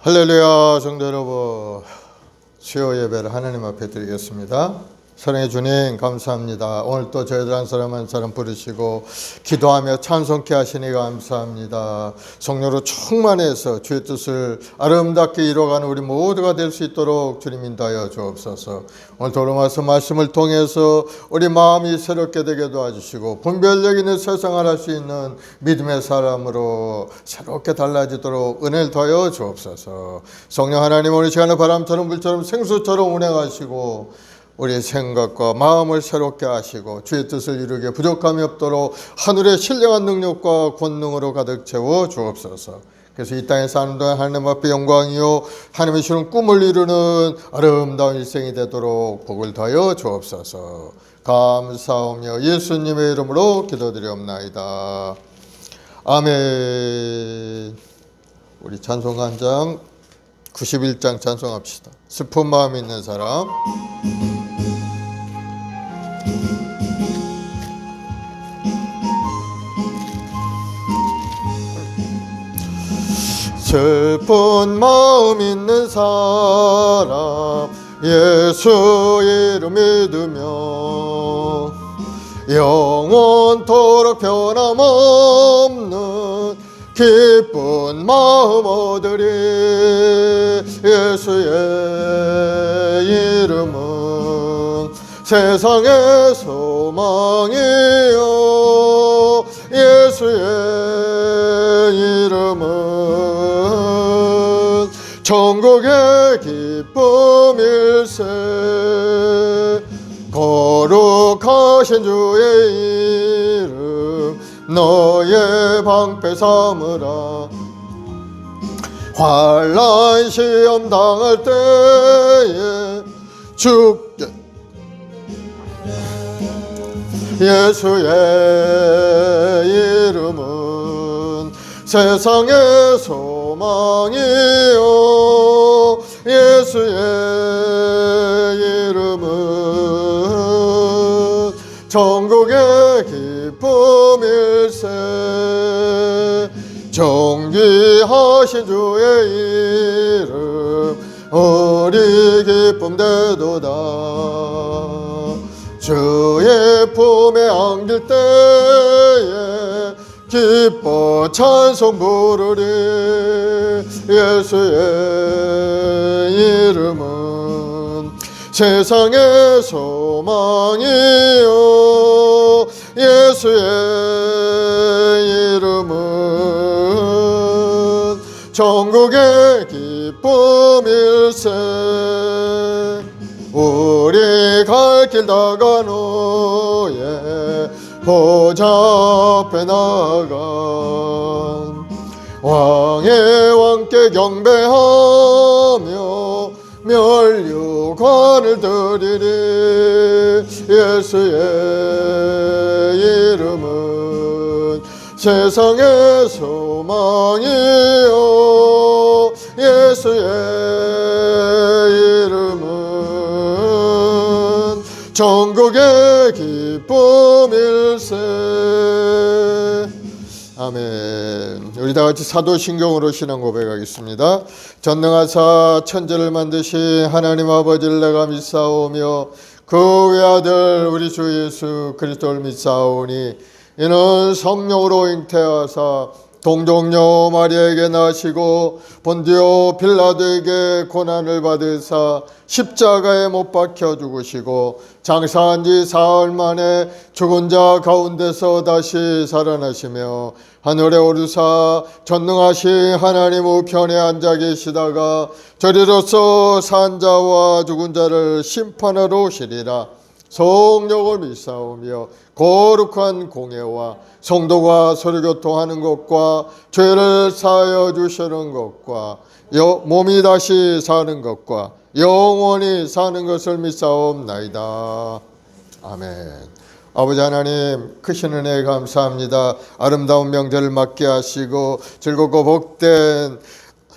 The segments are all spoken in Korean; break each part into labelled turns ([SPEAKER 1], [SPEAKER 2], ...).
[SPEAKER 1] 할렐루야. 성도 여러분, 수요 예배를 하나님 앞에 드리겠습니다. 사랑해 주님 감사합니다. 오늘 또 저희들 한 사람 한 사람 부르시고 기도하며 찬송케 하시니 감사합니다. 성령으로 충만해서 주의 뜻을 아름답게 이루어가는 우리 모두가 될 수 있도록 주님 인도하여 주옵소서. 오늘 도로마서 말씀을 통해서 우리 마음이 새롭게 되게 도와주시고 분별력 있는 세상을 할 수 있는 믿음의 사람으로 새롭게 달라지도록 은혜를 더하여 주옵소서. 성령 하나님, 오늘 시간을 바람처럼 물처럼 생수처럼 운행하시고 우리의 생각과 마음을 새롭게 하시고 주의 뜻을 이루기에 부족함이 없도록 하늘의 신령한 능력과 권능으로 가득 채워 주옵소서. 그래서 이 땅에 사는 동안 하나님 앞에 영광이요 하나님의 주는 꿈을 이루는 아름다운 일생이 되도록 복을 더하여 주옵소서. 감사하며 예수님의 이름으로 기도드리옵나이다. 아멘. 우리 찬송 한 장 91장 찬송합시다. 슬픈 마음 있는 사람. 슬픈 마음 있는 사람 예수 이름 믿으며 영원토록 변함없는 기쁜 마음 얻으리. 예수의 이름은 세상의 소망이요 예수의 이름은 천국의 기쁨일세. 거룩하신 주의 이름 너의 방패 삼으라. 환난 시험 당할 때에 죽게 예수의 이름은 세상의 소망이요 예수의 이름은 천국의 기쁨일세. 정귀하신 주의 이름 우리 기쁨 되도다. 주의 품에 안길 때에 기뻐 찬송 부르리. 예수의 이름은 세상의 소망이요 예수의 이름은 천국의 기쁨일세. 우리 갈 길 다간 후에 보좌 앞에 나간 왕의 왕께 경배하며 멸류관을 드리리. 예수의 이름은 세상의 소망이요 예수의 이름은 천국의 기쁨일세. 아멘. 우리 다 같이 사도신경으로 신앙 고백하겠습니다. 전능하사 천지를 만드신 하나님 아버지를 내가 믿사오며 그 외아들 우리 주 예수 그리스도를 믿사오니 이는 성령으로 잉태하사 동정녀 마리아에게 나시고 본디오 빌라도에게 고난을 받으사 십자가에 못 박혀 죽으시고 장사한 지 사흘 만에 죽은 자 가운데서 다시 살아나시며 하늘에 오르사 전능하신 하나님 우편에 앉아 계시다가 저리로서 산 자와 죽은 자를 심판하러 오시리라. 성령을 믿사오며 거룩한 공예와 성도가 서로교통하는 것과 죄를 사하여 주시는 것과 몸이 다시 사는 것과 영원히 사는 것을 믿사옵나이다. 아멘. 아버지 하나님, 크신 은혜에 감사합니다. 아름다운 명절을 맞게 하시고 즐겁고 복된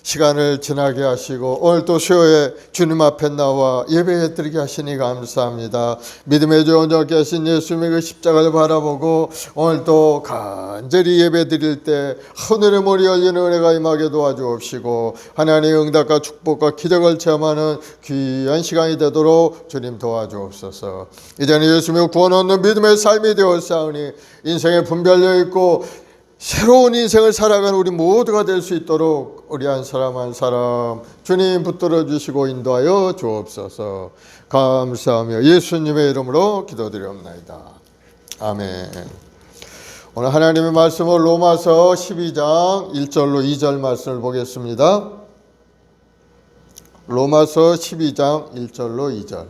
[SPEAKER 1] 시간을 지나게 하시고 오늘 또 수요에 주님 앞에 나와 예배 드리게 하시니 감사합니다. 믿음의 조언자께 하신 예수님의 그 십자가를 바라보고 오늘 또 간절히 예배 드릴 때 하늘의 문이 열리는 은혜가 임하게 도와주옵시고 하나님의 응답과 축복과 기적을 체험하는 귀한 시간이 되도록 주님 도와주옵소서. 이제는 예수님의 구원 얻는 믿음의 삶이 되었사오니 인생에 분별되어 있고 새로운 인생을 살아가는 우리 모두가 될 수 있도록 우리 한 사람 한 사람 주님 붙들어 주시고 인도하여 주옵소서. 감사하며 예수님의 이름으로 기도드리옵나이다. 아멘. 오늘 하나님의 말씀은 로마서 12장 1절로 2절 말씀을 보겠습니다. 로마서 12장 1절로 2절.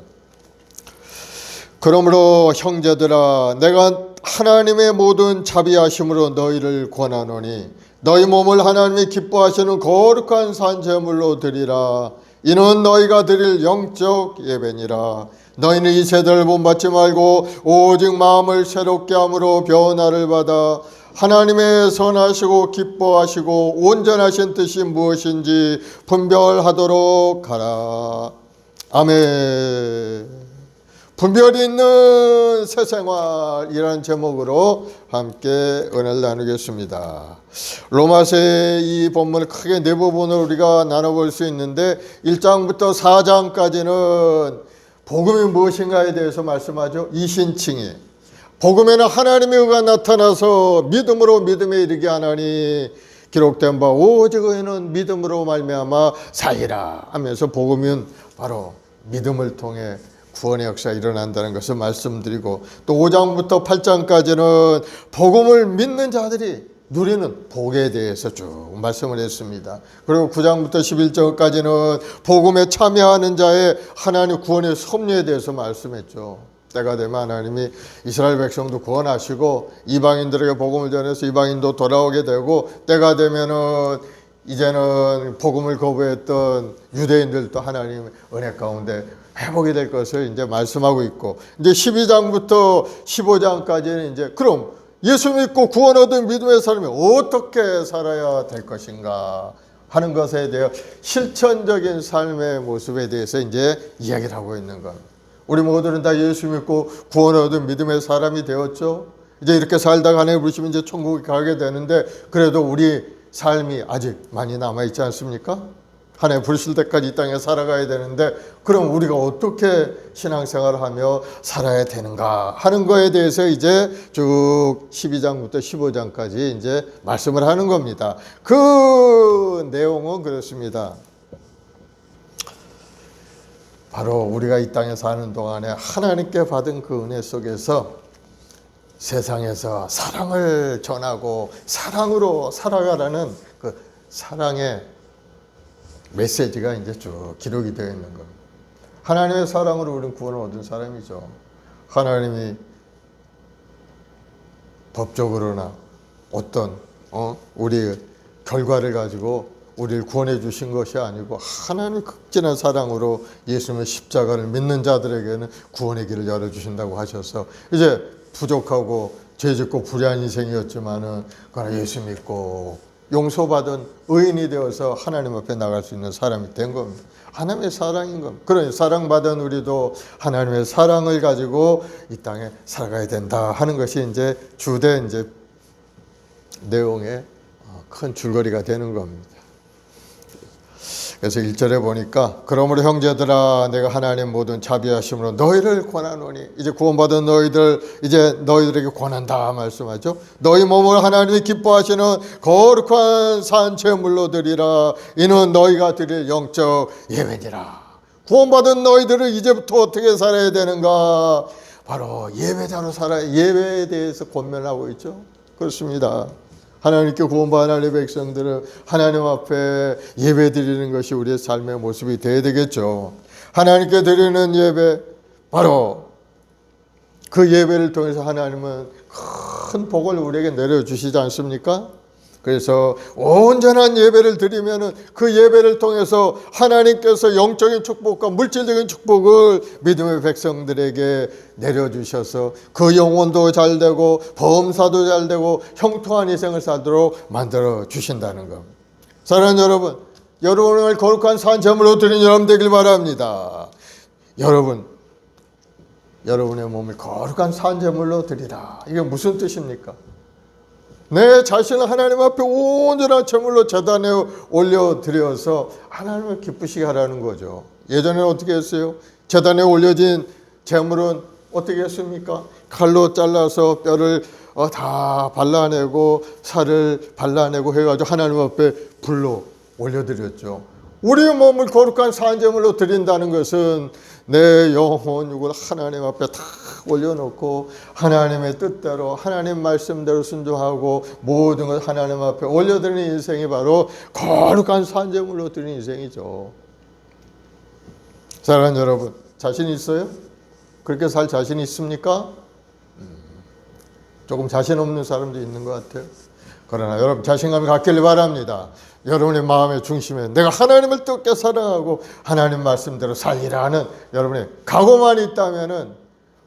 [SPEAKER 1] 그러므로 형제들아 내가 하나님의 모든 자비하심으로 너희를 권하노니 너희 몸을 하나님이 기뻐하시는 거룩한 산제물로 드리라. 이는 너희가 드릴 영적 예배니라. 너희는 이 세대를 본받지 말고 오직 마음을 새롭게 함으로 변화를 받아 하나님의 선하시고 기뻐하시고 온전하신 뜻이 무엇인지 분별하도록 하라. 아멘. 분별이 있는 새 생활이라는 제목으로 함께 은혜를 나누겠습니다. 로마서의 이 본문을 크게 네 부분으로 우리가 나눠볼 수 있는데 1장부터 4장까지는 복음이 무엇인가에 대해서 말씀하죠. 이신칭이 복음에는 하나님의 의가 나타나서 믿음으로 믿음에 이르게 하나니 기록된 바 오직 의인은 믿음으로 말미암아 살리라 하면서 복음은 바로 믿음을 통해 구원의 역사가 일어난다는 것을 말씀드리고 또 5장부터 8장까지는 복음을 믿는 자들이 누리는 복에 대해서 쭉 말씀을 했습니다. 그리고 9장부터 11장까지는 복음에 참여하는 자의 하나님 구원의 섭리에 대해서 말씀했죠. 때가 되면 하나님이 이스라엘 백성도 구원하시고 이방인들에게 복음을 전해서 이방인도 돌아오게 되고 때가 되면은 이제는 복음을 거부했던 유대인들도 하나님의 은혜 가운데 회복이 될 것을 이제 말씀하고 있고 이제 12장부터 15장까지는 이제 그럼 예수 믿고 구원 얻은 믿음의 사람이 어떻게 살아야 될 것인가 하는 것에 대해 실천적인 삶의 모습에 대해서 이제 이야기를 하고 있는 겁니다. 우리 모두는 다 예수 믿고 구원 얻은 믿음의 사람이 되었죠. 이제 이렇게 살다가 하나님 부르시면 이제 천국에 가게 되는데 그래도 우리 삶이 아직 많이 남아있지 않습니까? 하나님 부르실 때까지 이 땅에 살아가야 되는데 그럼 우리가 어떻게 신앙생활을 하며 살아야 되는가 하는 거에 대해서 이제 쭉 12장부터 15장까지 이제 말씀을 하는 겁니다. 그 내용은 그렇습니다. 바로 우리가 이 땅에 사는 동안에 하나님께 받은 그 은혜 속에서 세상에서 사랑을 전하고 사랑으로 살아가라는 그 사랑의 메시지가 이제 쭉 기록이 되어 있는 겁니다. 하나님의 사랑으로 우리는 구원을 얻은 사람이죠. 하나님이 법적으로나 어떤 우리 결과를 가지고 우리를 구원해 주신 것이 아니고 하나님의 극진한 사랑으로 예수님의 십자가를 믿는 자들에게는 구원의 길을 열어주신다고 하셔서 이제 부족하고 죄짓고 불의한 인생이었지만은 그러나 예수 믿고 용서받은 의인이 되어서 하나님 앞에 나갈 수 있는 사람이 된 겁니다. 하나님의 사랑인 겁니다. 그러니 사랑받은 우리도 하나님의 사랑을 가지고 이 땅에 살아가야 된다 하는 것이 이제 주된 이제 내용의 큰 줄거리가 되는 겁니다. 그래서 1절에 보니까 그러므로 형제들아 내가 하나님 모든 자비하심으로 너희를 권하노니 이제 구원받은 너희들 이제 너희들에게 권한다 말씀하죠. 너희 몸을 하나님이 기뻐하시는 거룩한 산제물로 드리라. 이는 너희가 드릴 영적 예배니라. 구원받은 너희들은 이제부터 어떻게 살아야 되는가? 바로 예배자로 살아야 예배에 대해서 권면하고 있죠. 그렇습니다. 하나님께 구원받은 하나님의 백성들은 하나님 앞에 예배 드리는 것이 우리의 삶의 모습이 되어야 되겠죠. 하나님께 드리는 예배, 바로 그 예배를 통해서 하나님은 큰 복을 우리에게 내려주시지 않습니까? 그래서 온전한 예배를 드리면은 그 예배를 통해서 하나님께서 영적인 축복과 물질적인 축복을 믿음의 백성들에게 내려주셔서 그 영혼도 잘 되고 범사도 잘 되고 형통한 인생을 살도록 만들어 주신다는 겁니다. 사랑하는 여러분, 여러분을 거룩한 산 제물로 드린 여러분 되길 바랍니다. 여러분의 몸을 거룩한 산 제물로 드리라. 이게 무슨 뜻입니까? 내 자신을 하나님 앞에 온전한 제물로 제단에 올려드려서 하나님을 기쁘시게 하라는 거죠. 예전에는 어떻게 했어요? 제단에 올려진 제물은 어떻게 했습니까? 칼로 잘라서 뼈를 다 발라내고 살을 발라내고 해가지고 하나님 앞에 불로 올려드렸죠. 우리의 몸을 거룩한 산제물로 드린다는 것은 내 영혼 육을 하나님 앞에 다 올려놓고 하나님의 뜻대로 하나님 말씀대로 순종하고 모든 걸 하나님 앞에 올려드리는 인생이 바로 거룩한 산제물로 드리는 인생이죠. 사랑하는 여러분, 자신 있어요? 그렇게 살 자신 있습니까? 조금 자신 없는 사람도 있는 것 같아요. 그러나 여러분 자신감이 갖기를 바랍니다. 여러분의 마음의 중심에 내가 하나님을 뜻게 사랑하고 하나님 말씀대로 살리라 하는 여러분의 각오만 있다면은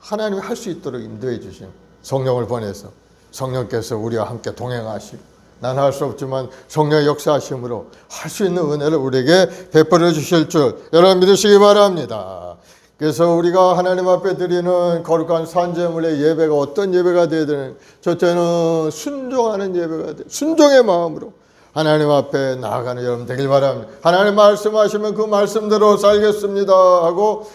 [SPEAKER 1] 하나님이 할 수 있도록 인도해 주신 성령을 보내서 성령께서 우리와 함께 동행하시고 난 할 수 없지만 성령의 역사하심으로 할 수 있는 은혜를 우리에게 베풀어 주실 줄 여러분 믿으시기 바랍니다. 그래서 우리가 하나님 앞에 드리는 거룩한 산제물의 예배가 어떤 예배가 되어야 되는, 첫째는 순종하는 예배가 돼. 순종의 마음으로 하나님 앞에 나아가는 여러분 되길 바랍니다. 하나님 말씀하시면 그 말씀대로 살겠습니다 하고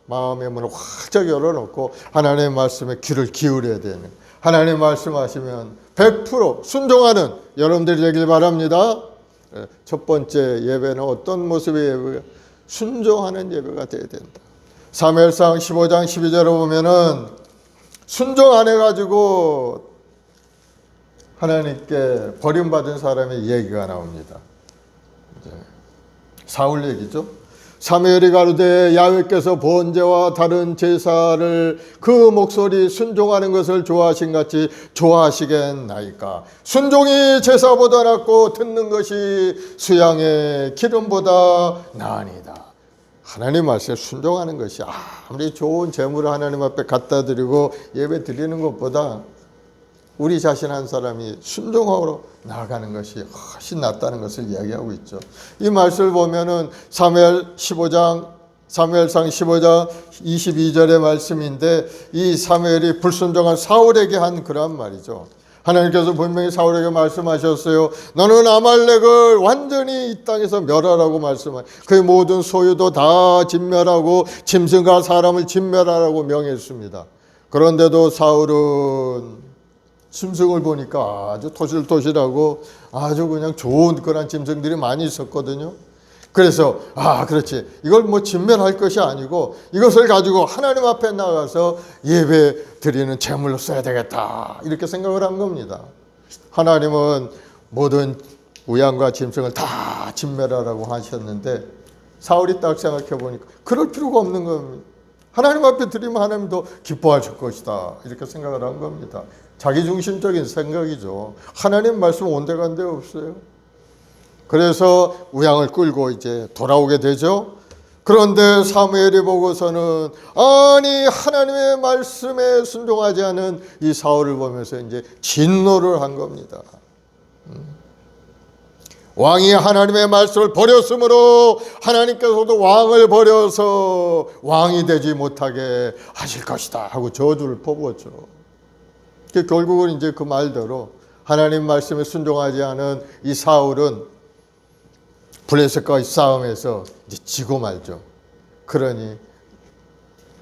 [SPEAKER 1] 마음의 문을 활짝 열어놓고 하나님의 말씀에 귀를 기울여야 되는, 하나님 말씀하시면 100% 순종하는 여러분들이 되길 바랍니다. 첫 번째 예배는 어떤 모습의 예배가? 순종하는 예배가 되어야 된다. 사무엘상 15장 12절에 보면은 순종 안 해가지고 하나님께 버림받은 사람의 얘기가 나옵니다. 사울 얘기죠. 사무엘이 가로되 야훼께서 번제와 다른 제사를 그 목소리 순종하는 것을 좋아하신 같이 좋아하시겠나이까. 순종이 제사보다 낫고 듣는 것이 수양의 기름보다 나으니이다. 하나님 말씀에 순종하는 것이 아무리 좋은 재물을 하나님 앞에 갖다 드리고 예배 드리는 것보다 우리 자신 한 사람이 순종하러 나아가는 것이 훨씬 낫다는 것을 이야기하고 있죠. 이 말씀을 보면은 사무엘상 15장 22절의 말씀인데 이 사무엘이 불순종한 사울에게 한 그런 말이죠. 하나님께서 분명히 사울에게 말씀하셨어요. 너는 아말렉을 완전히 이 땅에서 멸하라고 말씀하셨어요. 그의 모든 소유도 다 진멸하고 짐승과 사람을 진멸하라고 명했습니다. 그런데도 사울은 짐승을 보니까 아주 토실토실하고 아주 그냥 좋은 그런 짐승들이 많이 있었거든요. 그래서 그렇지, 이걸 뭐 진멸할 것이 아니고 이것을 가지고 하나님 앞에 나가서 예배 드리는 제물로 써야 되겠다, 이렇게 생각을 한 겁니다. 하나님은 모든 우양과 짐승을 다 진멸하라고 하셨는데 사울이 딱 생각해 보니까 그럴 필요가 없는 겁니다. 하나님 앞에 드리면 하나님도 기뻐하실 것이다, 이렇게 생각을 한 겁니다. 자기중심적인 생각이죠. 하나님 말씀 온데간데 없어요. 그래서 우양을 끌고 이제 돌아오게 되죠. 그런데 사무엘이 보고서는 아니 하나님의 말씀에 순종하지 않은 이 사울을 보면서 이제 진노를 한 겁니다. 왕이 하나님의 말씀을 버렸으므로 하나님께서도 왕을 버려서 왕이 되지 못하게 하실 것이다 하고 저주를 퍼부었죠. 결국은 이제 그 말대로 하나님 말씀에 순종하지 않은 이 사울은 블레셋과의 싸움에서 이제 지고 말죠. 그러니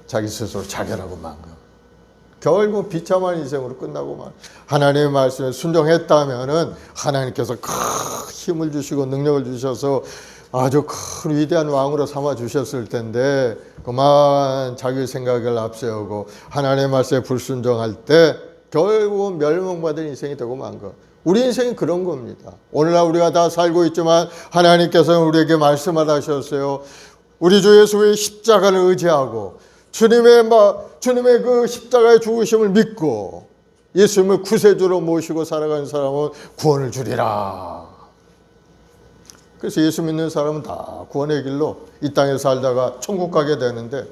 [SPEAKER 1] 자기 스스로 자결하고 만 거. 결국 비참한 인생으로 끝나고 만. 하나님의 말씀에 순종했다면은 하나님께서 큰 힘을 주시고 능력을 주셔서 아주 큰 위대한 왕으로 삼아 주셨을 텐데 그만 자기 생각을 앞세우고 하나님의 말씀에 불순종할 때 결국은 멸망받은 인생이 되고 만 거. 우리 인생이 그런 겁니다. 오늘날 우리가 다 살고 있지만 하나님께서는 우리에게 말씀하셨어요. 우리 주 예수의 십자가를 의지하고 주님의 그 십자가의 죽으심을 믿고 예수님을 구세주로 모시고 살아가는 사람은 구원을 주리라. 그래서 예수 믿는 사람은 다 구원의 길로 이 땅에 살다가 천국 가게 되는데,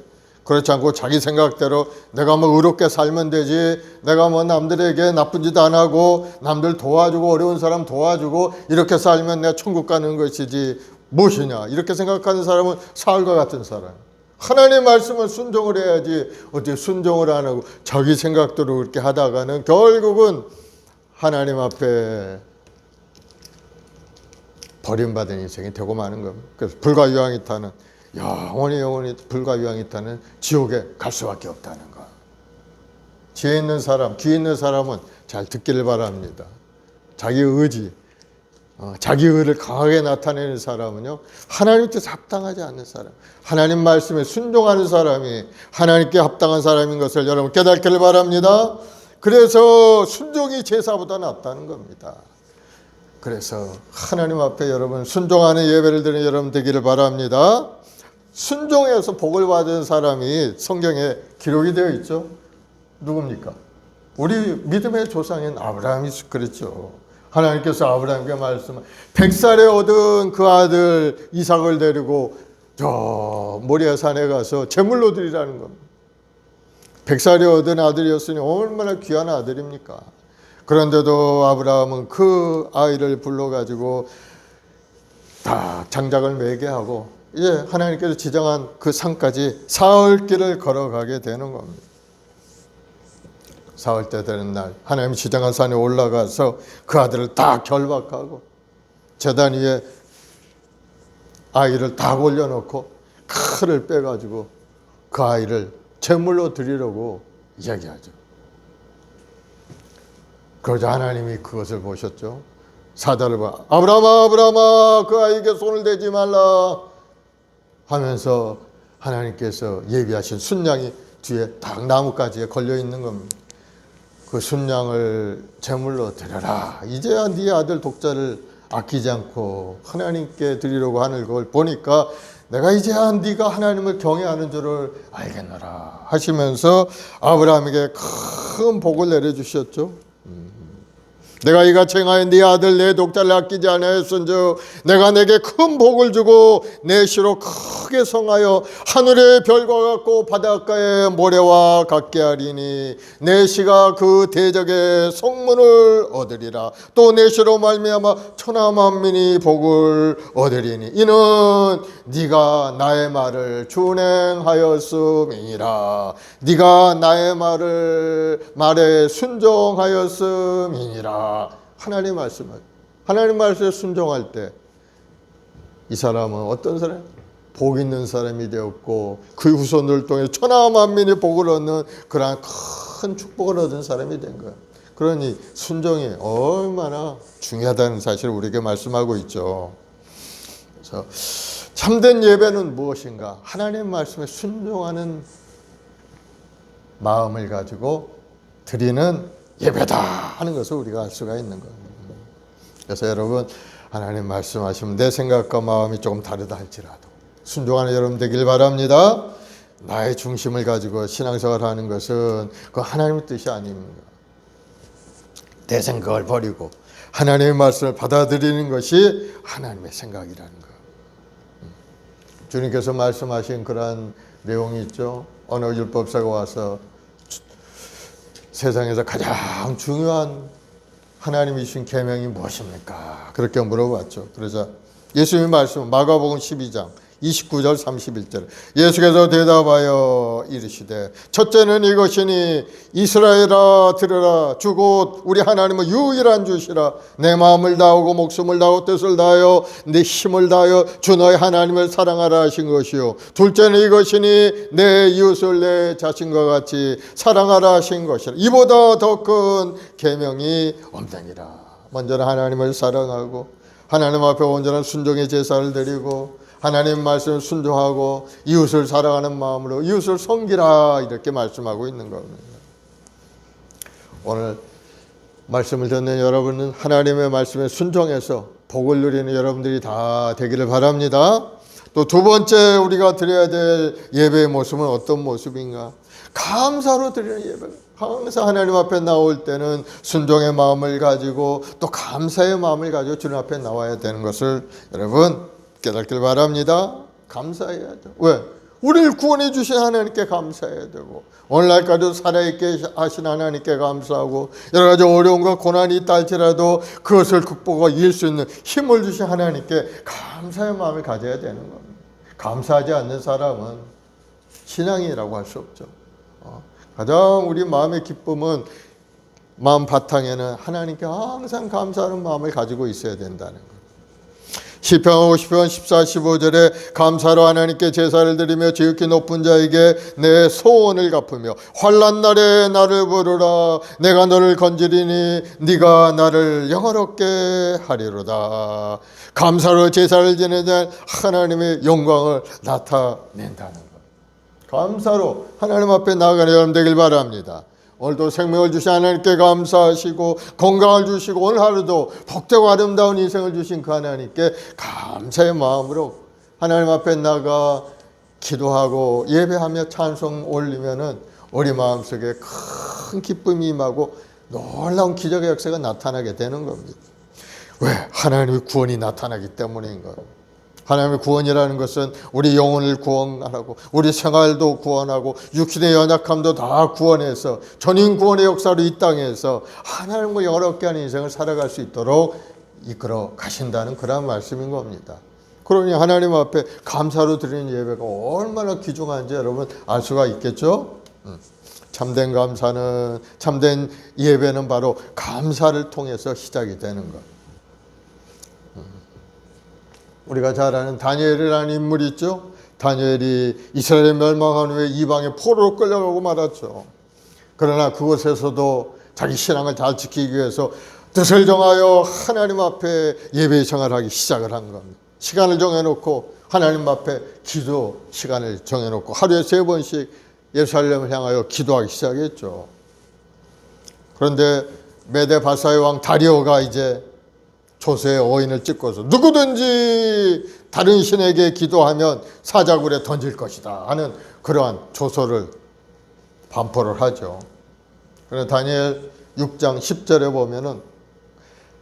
[SPEAKER 1] 그렇지 않고 자기 생각대로 내가 뭐 의롭게 살면 되지, 내가 뭐 남들에게 나쁜 짓 안 하고 남들 도와주고 어려운 사람 도와주고 이렇게 살면 내가 천국 가는 것이지, 무엇이냐 이렇게 생각하는 사람은 사울과 같은 사람. 하나님의 말씀은 순종을 해야지 어떻게 순종을 안 하고 자기 생각대로 그렇게 하다가는 결국은 하나님 앞에 버림받은 인생이 되고 마는 겁니다. 그래서 불가유황이 타는 영원히 불가유황이 타는 지옥에 갈 수밖에 없다는 거. 지혜 있는 사람, 귀 있는 사람은 잘 듣기를 바랍니다. 자기 의지, 자기 의를 강하게 나타내는 사람은요, 하나님 뜻에 합당하지 않는 사람, 하나님 말씀에 순종하는 사람이 하나님께 합당한 사람인 것을 여러분 깨닫기를 바랍니다. 그래서 순종이 제사보다 낫다는 겁니다. 그래서 하나님 앞에 여러분 순종하는 예배를 드리는 여러분 되기를 바랍니다. 순종해서 복을 받은 사람이 성경에 기록이 되어 있죠. 누굽니까? 우리 믿음의 조상인 아브라함이 그랬죠. 하나님께서 아브라함에게 말씀한 100살에 얻은 그 아들 이삭을 데리고 저 모리아 산에 가서 제물로 드리라는 겁니다. 100살에 얻은 아들이었으니 얼마나 귀한 아들입니까? 그런데도 아브라함은 그 아이를 불러가지고 다 장작을 매게 하고 이제 하나님께서 지정한 그 산까지 사흘길을 걸어가게 되는 겁니다. 사흘 때 되는 날 하나님이 지정한 산에 올라가서 그 아들을 다 결박하고 제단 위에 아이를 다 올려놓고 칼을 빼가지고 그 아이를 제물로 드리려고 이야기하죠. 그러자 하나님이 그것을 보셨죠. 사자를 봐. 아브라함아 그 아이에게 손을 대지 말라 하면서 하나님께서 예비하신 순양이 뒤에 딱 나뭇가지에 걸려 있는 겁니다. 그 순양을 제물로 드려라. 이제야 네 아들 독자를 아끼지 않고 하나님께 드리려고 하는 걸 보니까 내가 이제야 네가 하나님을 경외하는 줄을 알겠노라 하시면서 아브라함에게 큰 복을 내려주셨죠. 내가 이같이 행하여 네 아들 내 독자를 아끼지 아니하였은즉 내가 내게 큰 복을 주고 내 시로 크게 성하여 하늘의 별과 같고 바닷가의 모래와 같게 하리니 내 시가 그 대적의 성문을 얻으리라. 또 내 시로 말미암아 천하 만민이 복을 얻으리니 이는 네가 나의 말을 준행하였음이니라. 네가 나의 말에 순종하였음이니라. 하나님 말씀에 순종할 때 이 사람은 어떤 사람? 복 있는 사람이 되었고 그 후손을 통해 천하 만민이 복을 얻는 그러한 큰 축복을 얻은 사람이 된 거예요. 그러니 순종이 얼마나 중요하다는 사실을 우리에게 말씀하고 있죠. 그래서 참된 예배는 무엇인가? 하나님 말씀에 순종하는 마음을 가지고 드리는 예배다 하는 것을 우리가 알 수가 있는 거예요. 그래서 여러분 하나님 말씀하시면 내 생각과 마음이 조금 다르다 할지라도 순종하는 여러분 되길 바랍니다. 나의 중심을 가지고 신앙생활을 하는 것은 그 하나님의 뜻이 아닙니다. 내 생각을 버리고 하나님의 말씀을 받아들이는 것이 하나님의 생각이라는 거. 주님께서 말씀하신 그러한 내용이 있죠. 어느 율법사가 와서 세상에서 가장 중요한 하나님이 주신 계명이 무엇입니까? 그렇게 물어봤죠. 그러자 예수님의 말씀은 마가복음 12장 29절 31절 예수께서 대답하여 이르시되 첫째는 이것이니 이스라엘아 들으라 주 곧 우리 하나님은 유일한 주시라 내 마음을 다하고 목숨을 다하고 뜻을 다하여 내 힘을 다하여 주 너의 하나님을 사랑하라 하신 것이요 둘째는 이것이니 내 이웃을 내 자신과 같이 사랑하라 하신 것이라 이보다 더 큰 계명이 없느니라. 먼저는 하나님을 사랑하고 하나님 앞에 온전한 순종의 제사를 드리고 하나님 말씀을 순종하고 이웃을 사랑하는 마음으로 이웃을 섬기라 이렇게 말씀하고 있는 겁니다. 오늘 말씀을 듣는 여러분은 하나님의 말씀에 순종해서 복을 누리는 여러분들이 다 되기를 바랍니다. 또 두 번째 우리가 드려야 될 예배의 모습은 어떤 모습인가? 감사로 드리는 예배. 항상 하나님 앞에 나올 때는 순종의 마음을 가지고 또 감사의 마음을 가지고 주님 앞에 나와야 되는 것을 여러분 깨닫길 바랍니다. 감사해야죠. 왜? 우리를 구원해 주신 하나님께 감사해야 되고, 오늘날까지도 살아있게 하신 하나님께 감사하고, 여러 가지 어려움과 고난이 있다 할지라도 그것을 극복하고 이길 수 있는 힘을 주신 하나님께 감사의 마음을 가져야 되는 겁니다. 감사하지 않는 사람은 신앙이라고 할 수 없죠. 가장 우리 마음의 기쁨은, 마음 바탕에는 하나님께 항상 감사하는 마음을 가지고 있어야 된다는 것. 시편 50편 14, 15절에 감사로 하나님께 제사를 드리며 지극히 높은 자에게 내 소원을 갚으며 환난 날에 나를 부르라. 내가 너를 건지리니 네가 나를 영화롭게 하리로다. 감사로 제사를 지내는 하나님의 영광을 나타낸다는 것. 감사로 하나님 앞에 나아가는 여러분 되길 바랍니다. 오늘도 생명을 주신 하나님께 감사하시고, 건강을 주시고, 오늘 하루도 복되고 아름다운 인생을 주신 그 하나님께 감사의 마음으로 하나님 앞에 나가 기도하고 예배하며 찬송 올리면은 우리 마음속에 큰 기쁨이 임하고 놀라운 기적의 역사가 나타나게 되는 겁니다. 왜? 하나님의 구원이 나타나기 때문인 거예요. 하나님의 구원이라는 것은 우리 영혼을 구원하고, 우리 생활도 구원하고, 육신의 연약함도 다 구원해서 전인 구원의 역사로 이 땅에서 하나님과 영원롭게 하는 인생을 살아갈 수 있도록 이끌어 가신다는 그런 말씀인 겁니다. 그러니 하나님 앞에 감사로 드리는 예배가 얼마나 귀중한지 여러분 알 수가 있겠죠? 참된 감사는, 참된 예배는 바로 감사를 통해서 시작이 되는 것. 우리가 잘 아는 다니엘이라는 인물이 있죠. 다니엘이 이스라엘 멸망한 후에 이방의 포로로 끌려가고 말았죠. 그러나 그곳에서도 자기 신앙을 잘 지키기 위해서 뜻을 정하여 하나님 앞에 예배 생활하기 시작을 한 겁니다. 시간을 정해놓고 하나님 앞에 기도 시간을 정해놓고 하루에 3번씩 예루살렘을 향하여 기도하기 시작했죠. 그런데 메데 바사의 왕 다리오가 이제 조세의 어인을 찍고서 누구든지 다른 신에게 기도하면 사자굴에 던질 것이다 하는 그러한 조서를 반포를 하죠. 그런데 다니엘 6장 10절에 보면은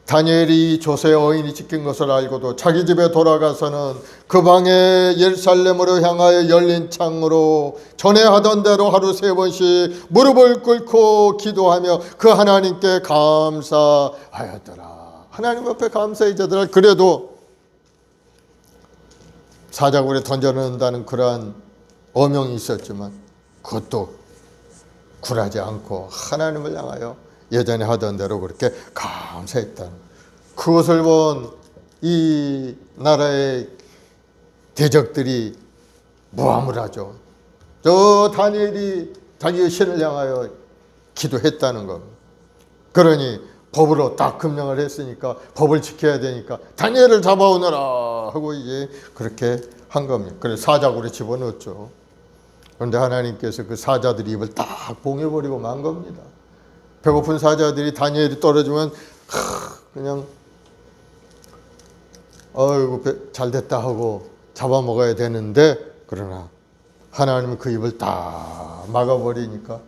[SPEAKER 1] 다니엘이 조세의 어인이 찍힌 것을 알고도 자기 집에 돌아가서는 그 방에 예루살렘으로 향하여 열린 창으로 전에 하던 대로 하루 3번씩 무릎을 꿇고 기도하며 그 하나님께 감사하였더라. 하나님 앞에 감사의 제도를, 그래도 사자굴에 던져넣는다는 그러한 어명이 있었지만 그것도 굴하지 않고 하나님을 향하여 예전에 하던 대로 그렇게 감사했다는, 그것을 본 이 나라의 대적들이 모함을 하죠. 저 다니엘이 자기의 신을 향하여 기도했다는 겁니다. 그러니 법으로 딱 금령을 했으니까 법을 지켜야 되니까 다니엘을 잡아오너라 하고 이제 그렇게 한 겁니다. 그래서 사자굴에 집어넣었죠. 그런데 하나님께서 그 사자들이 입을 딱 봉해버리고 만 겁니다. 배고픈 사자들이 다니엘이 떨어지면 그냥 어이구 잘 됐다 하고 잡아먹어야 되는데, 그러나 하나님은 그 입을 딱 막아버리니까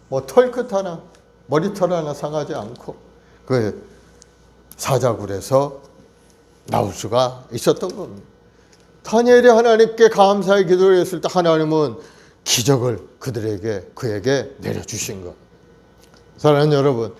[SPEAKER 1] 뭐 털끝 하나, 머리털 하나 상하지 않고 그 사자굴에서 나올 수가 있었던 겁니다. 다니엘이 하나님께 감사의 기도를 했을 때 하나님은 기적을 그에게 내려주신 것. 사랑하는 여러분,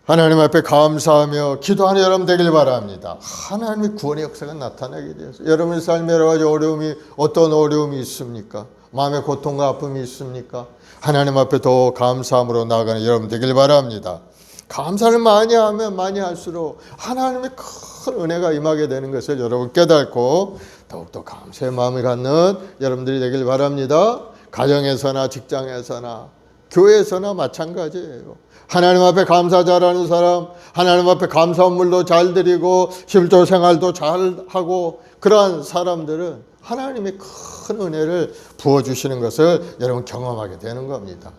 [SPEAKER 1] 하나님 앞에 감사하며 기도하는 여러분 되길 바랍니다. 하나님의 구원의 역사가 나타나게 되어서 여러분의 삶에 여러 가지 어려움이, 어떤 어려움이 있습니까? 마음의 고통과 아픔이 있습니까? 하나님 앞에 더 감사함으로 나아가는 여러분 되길 바랍니다. 감사를 많이 하면 많이 할수록 하나님의 큰 은혜가 임하게 되는 것을 여러분 깨닫고 더욱더 감사의 마음을 갖는 여러분들이 되길 바랍니다. 가정에서나 직장에서나 교회에서나 마찬가지예요. 하나님 앞에 감사 잘하는 사람, 하나님 앞에 감사 선물도 잘 드리고 실조 생활도 잘 하고, 그러한 사람들은 하나님의 큰 은혜를 부어주시는 것을 여러분 경험하게 되는 겁니다.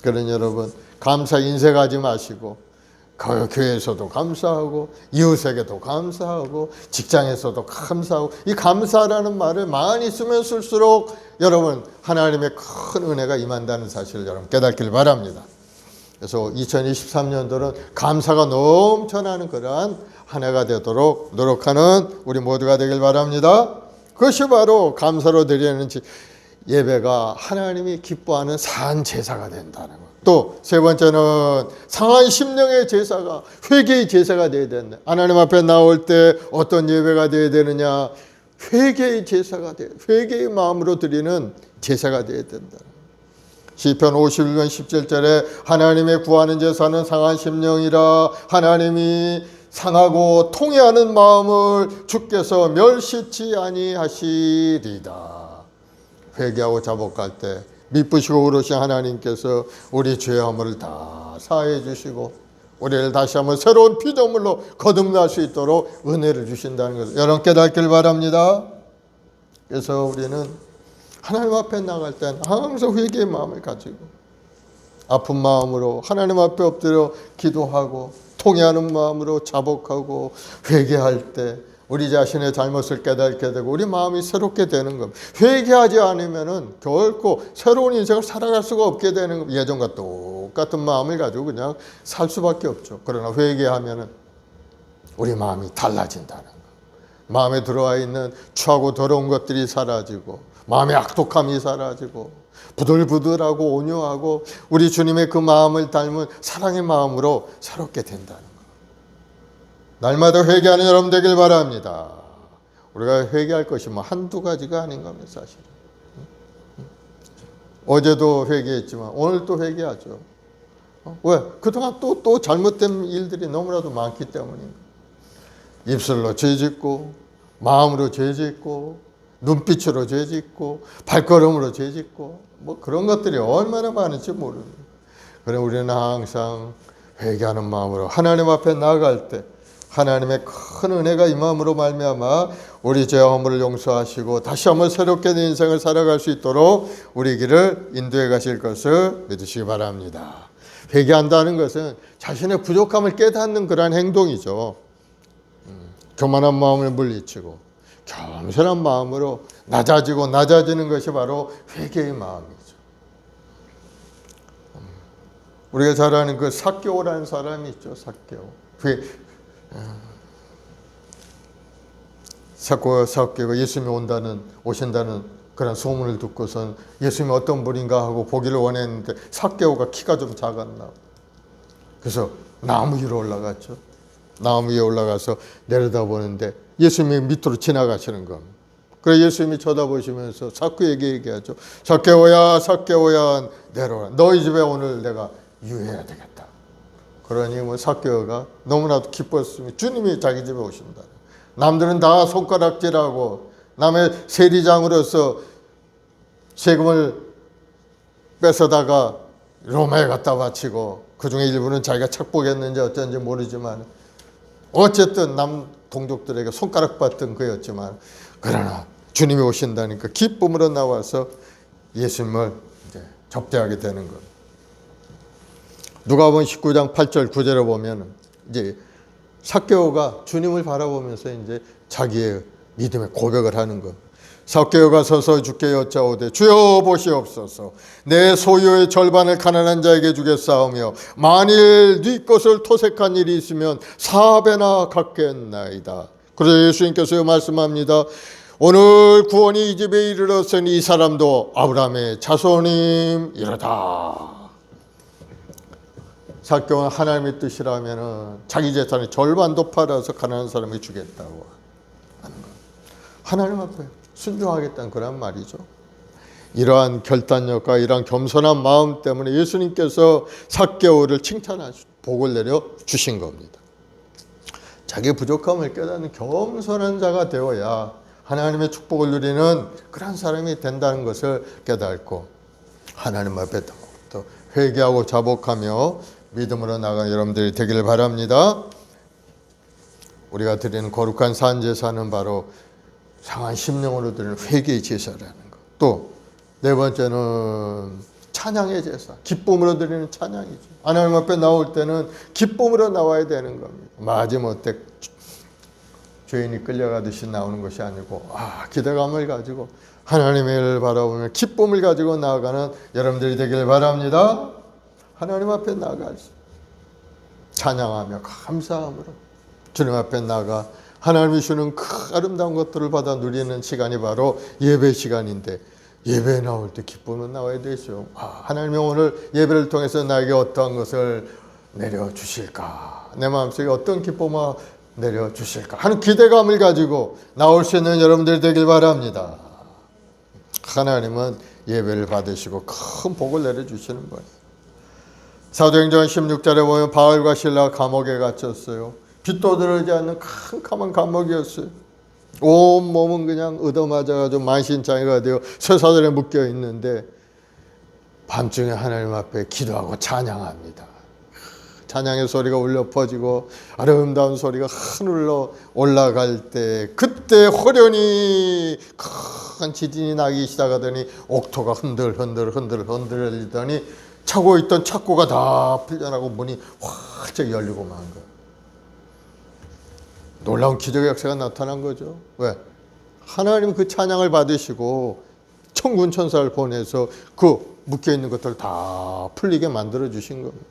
[SPEAKER 1] 그러니 여러분 감사 인색하지 마시고 교회에서도 감사하고 이웃에게도 감사하고 직장에서도 감사하고, 이 감사라는 말을 많이 쓰면 쓸수록 여러분 하나님의 큰 은혜가 임한다는 사실을 여러분 깨닫길 바랍니다. 그래서 2023년도는 감사가 넘쳐나는 그러한 한 해가 되도록 노력하는 우리 모두가 되길 바랍니다. 그것이 바로 감사로 드리는 예배가 하나님이 기뻐하는 산 제사가 된다는 것. 또 세 번째는 상한 심령의 제사가, 회개의 제사가 되어야 된다. 하나님 앞에 나올 때 어떤 예배가 되어야 되느냐? 회개의 제사가 돼. 회개의 마음으로 드리는 제사가 되어야 된다. 시편 51편 17절에 하나님의 구하는 제사는 상한 심령이라, 하나님이 상하고 통회하는 마음을 주께서 멸시치 아니하시리다. 회개하고 자복할 때 미쁘시고 그러신 하나님께서 우리 죄의 허물을 다 사해 주시고 우리를 다시 한번 새로운 피조물로 거듭날 수 있도록 은혜를 주신다는 것을 여러분 깨닫길 바랍니다. 그래서 우리는 하나님 앞에 나갈 때는 항상 회개의 마음을 가지고 아픈 마음으로 하나님 앞에 엎드려 기도하고 통회하는 마음으로 자복하고 회개할 때 우리 자신의 잘못을 깨닫게 되고 우리 마음이 새롭게 되는 겁니다. 회개하지 않으면은 결코 새로운 인생을 살아갈 수가 없게 되는 겁니다. 예전과 똑같은 마음을 가지고 그냥 살 수밖에 없죠. 그러나 회개하면은 우리 마음이 달라진다는 것. 마음에 들어와 있는 추하고 더러운 것들이 사라지고 마음의 악독함이 사라지고 부들부들하고 온유하고 우리 주님의 그 마음을 닮은 사랑의 마음으로 새롭게 된다는 것. 날마다 회개하는 여러분 되길 바랍니다. 우리가 회개할 것이 뭐 한두 가지가 아닌 겁니다, 사실은. 어제도 회개했지만 오늘 또 회개하죠. 왜? 그동안 또 잘못된 일들이 너무나도 많기 때문입니다. 입술로 죄짓고 마음으로 죄짓고 눈빛으로 죄짓고 발걸음으로 죄짓고 뭐 그런 것들이 얼마나 많은지 모릅니다. 그래 우리는 항상 회개하는 마음으로 하나님 앞에 나아갈 때 하나님의 큰 은혜가 이 마음으로 말미암아 우리 죄와 허물을 용서하시고 다시 한번 새롭게 된 인생을 살아갈 수 있도록 우리 길을 인도해 가실 것을 믿으시기 바랍니다. 회개한다는 것은 자신의 부족함을 깨닫는 그러한 행동이죠. 교만한 마음을 물리치고 겸손한 마음으로 낮아지는 것이 바로 회개의 마음이죠. 우리가 잘 아는 그 삭개오라는 사람이 있죠. 삭개오가 예수님이 오신다는 그런 소문을 듣고선 예수님이 어떤 분인가 하고 보기를 원했는데 삭개오가 키가 좀 작았나. 그래서 나무 위로 올라갔죠. 나무 위에 올라가서 내려다보는데 예수님이 밑으로 지나가시는 겁니다. 그래서 예수님이 쳐다보시면서 삭개오에게 얘기하죠. 삭개오야 내려오라. 너희 집에 오늘 내가 유해해야 되겠다. 그러니 뭐 삭개오가 너무나도 기뻤으면 주님이 자기 집에 오신다. 남들은 다 손가락질하고 남의 세리장으로서 세금을 뺏어다가 로마에 갖다 바치고 그중에 일부는 자기가 착복했는지 어쩐지 모르지만 어쨌든 남 동족들에게 손가락 받던 그였지만 그러나 주님이 오신다니까 기쁨으로 나와서 예수님을 이제 접대하게 되는 것. 누가복음 19장 8절 9절에 보면 이제 삭개오가 주님을 바라보면서 이제 자기의 믿음의 고백을 하는 것. 삭개오가 서서 주께 여짜오되 주여 보시옵소서. 내 소유의 절반을 가난한 자에게 주겠사오며 만일 네 것을 토색한 일이 있으면 4배나 갚겠나이다. 그래서 예수님께서 말씀합니다. 오늘 구원이 이 집에 이르렀으니 이 사람도 아브라함의 자손임이로다. 삭개오는 하나님의 뜻이라면 자기 재산의 절반도 팔아서 가난한 사람에게 주겠다고 하는 것. 하나님 앞에 순종하겠다는 그런 말이죠. 이러한 결단력과 이러한 겸손한 마음 때문에 예수님께서 삭개오를 칭찬하시고 복을 내려 주신 겁니다. 자기 부족함을 깨닫는 겸손한 자가 되어야 하나님의 축복을 누리는 그런 사람이 된다는 것을 깨닫고 하나님 앞에 또 회개하고 자복하며 믿음으로 나가는 여러분들이 되기를 바랍니다. 우리가 드리는 거룩한 산제사는 바로 상한 심령으로 드리는 회개의 제사라는 것. 또 네 번째는 찬양의 제사, 기쁨으로 드리는 찬양이죠. 하나님 앞에 나올 때는 기쁨으로 나와야 되는 겁니다. 마지못해 죄인이 끌려가듯이 나오는 것이 아니고 기대감을 가지고 하나님의 일을 바라보며 기쁨을 가지고 나아가는 여러분들이 되길 바랍니다. 하나님 앞에 나가서 찬양하며 감사함으로 주님 앞에 나가 하나님이 주는 그 아름다운 것들을 받아 누리는 시간이 바로 예배 시간인데 예배에 나올 때 기쁨은 나와야 되죠. 하나님이 오늘 예배를 통해서 나에게 어떠한 것을 내려주실까, 내 마음속에 어떤 기쁨을 내려주실까 하는 기대감을 가지고 나올 수 있는 여러분들이 되길 바랍니다. 하나님은 예배를 받으시고 큰 복을 내려주시는 거예요. 사도행전 16절에 보면 바울과 실라 감옥에 갇혔어요. 빛도 들어오지 않는 캄캄한 감옥이었어요. 온 몸은 그냥 얻어맞아가지고 만신창이가 되어 쇠사슬에 묶여 있는데 밤중에 하나님 앞에 기도하고 찬양합니다. 찬양의 소리가 울려 퍼지고 아름다운 소리가 하늘로 올라갈 때, 그때 호련히 큰 지진이 나기 시작하더니 옥토가 흔들리더니 차고 있던 착고가 다 풀려나고 문이 활짝 열리고 만 거예요. 놀라운 기적의 역사가 나타난 거죠. 왜? 하나님 그 찬양을 받으시고 천군 천사를 보내서 그 묶여있는 것들을 다 풀리게 만들어 주신 겁니다.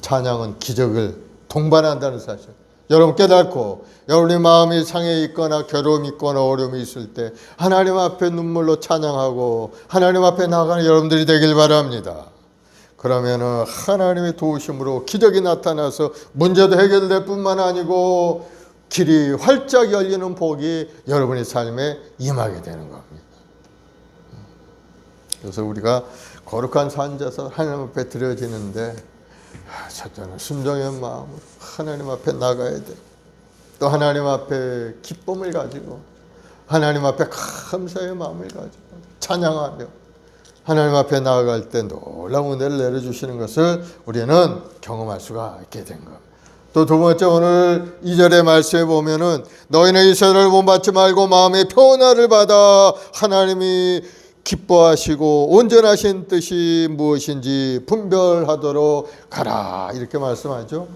[SPEAKER 1] 찬양은 기적을 동반한다는 사실 여러분 깨닫고, 여러분의 마음이 상해 있거나 괴로움이 있거나 어려움이 있을 때 하나님 앞에 눈물로 찬양하고 하나님 앞에 나아가는 여러분들이 되길 바랍니다. 그러면은 하나님의 도우심으로 기적이 나타나서 문제도 해결될 뿐만 아니고 길이 활짝 열리는 복이 여러분의 삶에 임하게 되는 겁니다. 그래서 우리가 거룩한 산자서 하나님 앞에 드려지는데 첫째는 순종의 마음으로 하나님 앞에 나가야 돼. 또 하나님 앞에 기쁨을 가지고 하나님 앞에 감사의 마음을 가지고 찬양하며 하나님 앞에 나아갈 때 놀라운 은혜를 내려주시는 것을 우리는 경험할 수가 있게 된 겁니다. 또 두 번째, 오늘 2절의 말씀에 보면은 너희는 이 세대를 본받지 말고 마음의 변화를 받아 하나님이 기뻐하시고 온전하신 뜻이 무엇인지 분별하도록 가라, 이렇게 말씀하죠.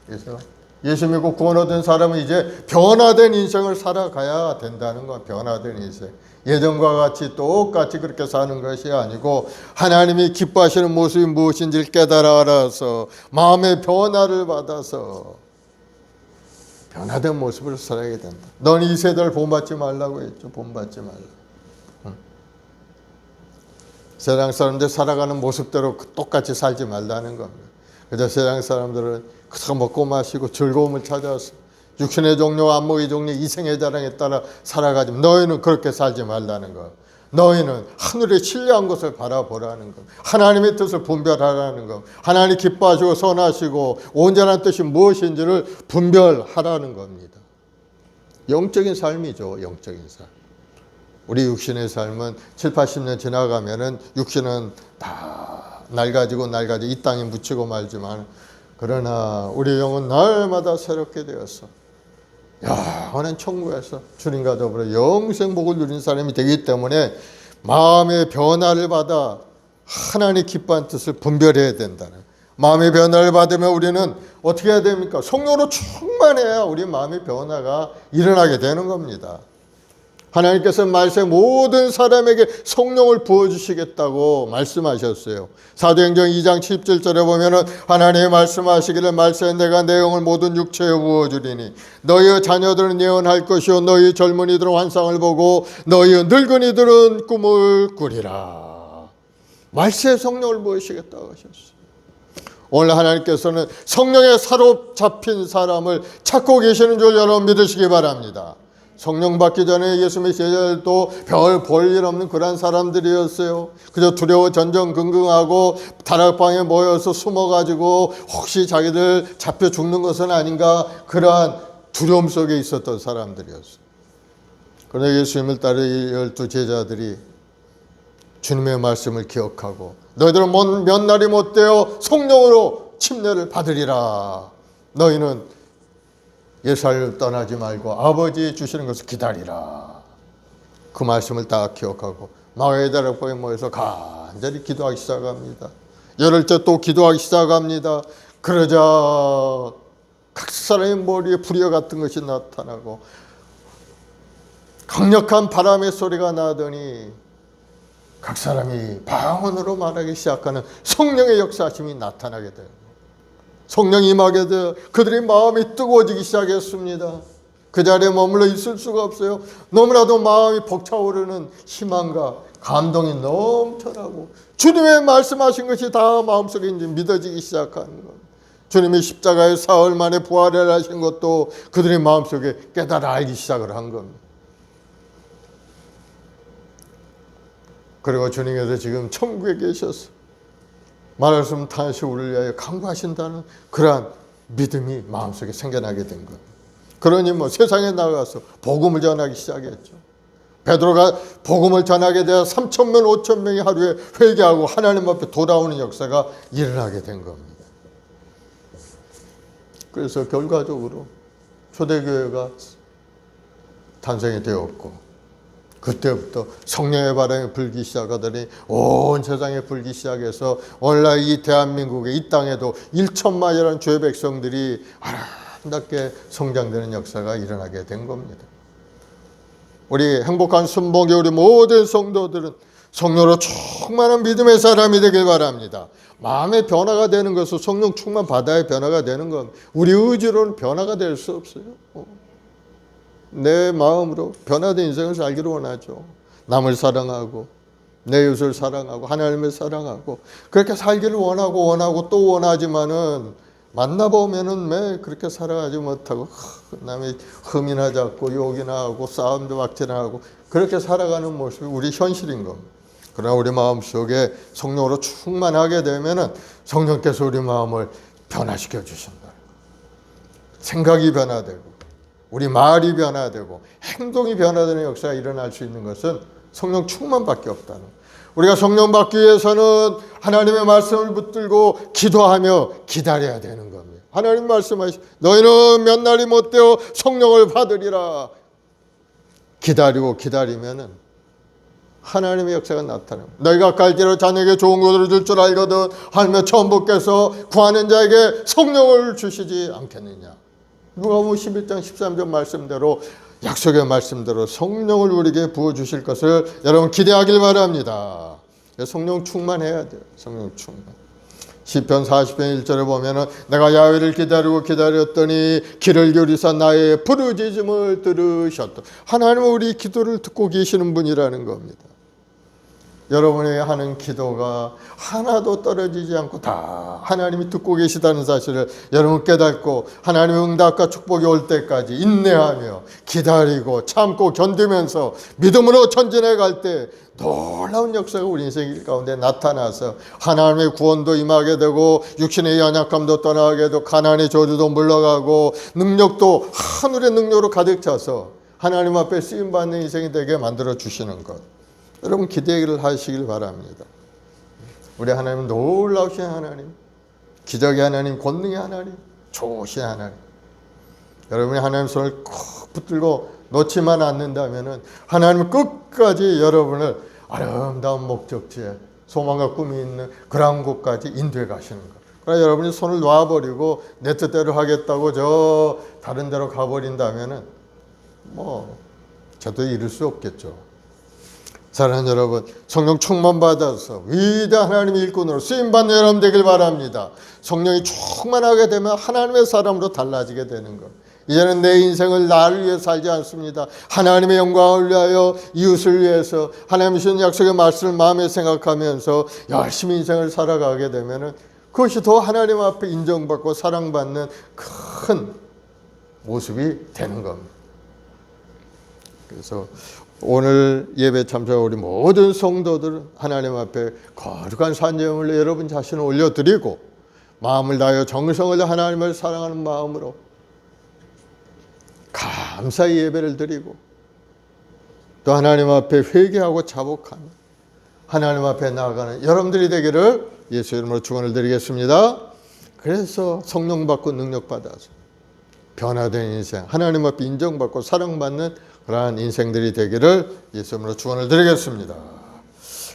[SPEAKER 1] 그래서 예수 믿고 구원 얻은 사람은 이제 변화된 인생을 살아가야 된다는 거야. 변화된 인생. 예전과 같이 똑같이 그렇게 사는 것이 아니고 하나님이 기뻐하시는 모습이 무엇인지를 깨달아 알아서 마음의 변화를 받아서 변화된 모습으로 살아야 된다. 넌 이 세대를 본받지 말라고 했죠. 본받지 말라. 세상 사람들 살아가는 모습대로 똑같이 살지 말라는 겁니다. 그래서 세상 사람들은 그저 먹고 마시고 즐거움을 찾아서 육신의 종류, 안목의 종류, 이생의 자랑에 따라 살아가지만 너희는 그렇게 살지 말라는 것. 너희는 하늘의 신뢰한 것을 바라보라는 것. 하나님의 뜻을 분별하라는 것. 하나님 기뻐하시고 선하시고 온전한 뜻이 무엇인지를 분별하라는 겁니다. 영적인 삶이죠. 영적인 삶. 우리 육신의 삶은 7, 80년 지나가면은 육신은 다 낡아지고 이 땅에 묻히고 말지만, 그러나 우리 영은 날마다 새롭게 되어서 영원한 천국에서 주님과 더불어 영생 복을 누린 사람이 되기 때문에 마음의 변화를 받아 하나님의 기뻐한 뜻을 분별해야 된다는, 마음의 변화를 받으면 우리는 어떻게 해야 됩니까? 성령으로 충만해야 우리 마음의 변화가 일어나게 되는 겁니다. 하나님께서 말씀 모든 사람에게 성령을 부어주시겠다고 말씀하셨어요. 사도행전 2장 17절에 보면은 하나님이 말씀하시기를 말씀에 내가 내 영을 모든 육체에 부어주리니 너희의 자녀들은 예언할 것이요 너희 젊은이들은 환상을 보고 너희 늙은이들은 꿈을 꾸리라. 말씀에 성령을 부으시겠다고 하셨어요. 오늘 하나님께서는 성령에 사로잡힌 사람을 찾고 계시는 줄 여러분 믿으시기 바랍니다. 성령 받기 전에 예수님의 제자들도 별 볼 일 없는 그런 사람들이었어요. 그저 두려워 전전긍긍하고 다락방에 모여서 숨어가지고 혹시 자기들 잡혀 죽는 것은 아닌가, 그러한 두려움 속에 있었던 사람들이었어요. 그러나 예수님을 따르는 12 제자들이 주님의 말씀을 기억하고 너희들은 몇 날이 못 되어 성령으로 침례를 받으리라. 너희는 예루살렘을 떠나지 말고 아버지 주시는 것을 기다리라. 그 말씀을 다 기억하고 마가의 다락방에 모여서 간절히 기도하기 시작합니다. 열흘째 또 기도하기 시작합니다. 그러자 각 사람의 머리에 불여 같은 것이 나타나고 강력한 바람의 소리가 나더니 각 사람이 방언으로 말하기 시작하는 성령의 역사심이 나타나게 돼요. 성령이 임하게 되어 그들의 마음이 뜨거워지기 시작했습니다. 그 자리에 머물러 있을 수가 없어요. 너무나도 마음이 벅차오르는 희망과 감동이 넘쳐나고 주님의 말씀하신 것이 다 마음속에 이제 믿어지기 시작하는 겁니다. 주님이 십자가에 사흘 만에 부활을 하신 것도 그들의 마음속에 깨달아 알기 시작을 한 겁니다. 그리고 주님께서 지금 천국에 계셔서 말씀 다시 우리를 위하여 강구하신다는 그러한 믿음이 마음속에 생겨나게 된 겁니다. 그러니 세상에 나가서 복음을 전하기 시작했죠. 베드로가 복음을 전하게 되어 3,000명, 5,000명이 하루에 회개하고 하나님 앞에 돌아오는 역사가 일어나게 된 겁니다. 그래서 결과적으로 초대교회가 탄생이 되었고 그때부터 성령의 바람이 불기 시작하더니 온 세상에 불기 시작해서 오늘날 이 대한민국의 이 땅에도 1천만이라는 주의 백성들이 아름답게 성장되는 역사가 일어나게 된 겁니다. 우리 행복한 순복의 우리 모든 성도들은 성령으로 충만한 믿음의 사람이 되길 바랍니다. 마음의 변화가 되는 것은 성령 충만 받아야 변화가 되는 겁니다. 우리 의지로는 변화가 될 수 없어요. 내 마음으로 변화된 인생을 살기를 원하죠. 남을 사랑하고 내 이웃을 사랑하고 하나님을 사랑하고 그렇게 살기를 원하고 또 원하지만은 만나보면은 매 그렇게 살아가지 못하고 남의 흠이나 잡고 욕이나 하고 싸움도 막지나 하고 그렇게 살아가는 모습이 우리 현실인 겁니다. 그러나 우리 마음속에 성령으로 충만하게 되면은 성령께서 우리 마음을 변화시켜 주신다. 생각이 변화되고 우리 말이 변화되고 행동이 변화되는 역사가 일어날 수 있는 것은 성령 충만밖에 없다는 거예요. 우리가 성령 받기 위해서는 하나님의 말씀을 붙들고 기도하며 기다려야 되는 겁니다. 하나님 말씀하시 너희는 몇 날이 못되어 성령을 받으리라. 기다리면은 하나님의 역사가 나타납니다. 너희가 갈대로 자네에게 좋은 것을 줄 줄 알거든 하며 천부께서 구하는 자에게 성령을 주시지 않겠느냐. 누가복음 11장 13절 말씀대로 약속의 말씀대로 성령을 우리에게 부어주실 것을 여러분 기대하길 바랍니다. 성령 충만해야 돼요. 성령 충만. 시편 40편 1절에 보면은 내가 야훼를 기다렸더니 귀를 기울이사 나의 부르짖음을 들으셨다. 하나님은 우리 기도를 듣고 계시는 분이라는 겁니다. 여러분이 하는 기도가 하나도 떨어지지 않고 다 하나님이 듣고 계시다는 사실을 여러분 깨닫고 하나님의 응답과 축복이 올 때까지 인내하며 기다리고 참고 견디면서 믿음으로 전진해 갈 때 놀라운 역사가 우리 인생 가운데 나타나서 하나님의 구원도 임하게 되고 육신의 연약함도 떠나게 되고 가난의 저주도 물러가고 능력도 하늘의 능력으로 가득 차서 하나님 앞에 쓰임받는 인생이 되게 만들어 주시는 것. 여러분 기대를 하시길 바랍니다. 우리 하나님은 놀라우신 하나님, 기적의 하나님, 권능의 하나님, 좋으신 하나님. 여러분이 하나님 손을 꼭 붙들고 놓지만 않는다면 하나님은 끝까지 여러분을 아름다운 목적지에 소망과 꿈이 있는 그런 곳까지 인도해 가시는 것. 그러나 여러분이 손을 놔버리고 내 뜻대로 하겠다고 저 다른 데로 가버린다면 저도 이룰 수 없겠죠. 사랑하는 여러분, 성령 충만 받아서 위대한 하나님의 일꾼으로 쓰임받는 여러분 되길 바랍니다. 성령이 충만하게 되면 하나님의 사람으로 달라지게 되는 것. 이제는 내 인생을 나를 위해 살지 않습니다. 하나님의 영광을 위하여 이웃을 위해서 하나님이 주신 약속의 말씀을 마음에 생각하면서 열심히 인생을 살아가게 되면 그것이 더 하나님 앞에 인정받고 사랑받는 큰 모습이 되는 겁니다. 그래서 오늘 예배 참석한 우리 모든 성도들은 하나님 앞에 거룩한 산재물로 여러분 자신을 올려드리고 마음을 다하여 정성을 하나님을 사랑하는 마음으로 감사의 예배를 드리고 또 하나님 앞에 회개하고 자복하며 하나님 앞에 나아가는 여러분들이 되기를 예수 이름으로 축원을 드리겠습니다. 그래서 성령 받고 능력 받아서 변화된 인생, 하나님 앞에 인정받고 사랑받는 그러한 인생들이 되기를 예수 이름으로 축원을 드리겠습니다.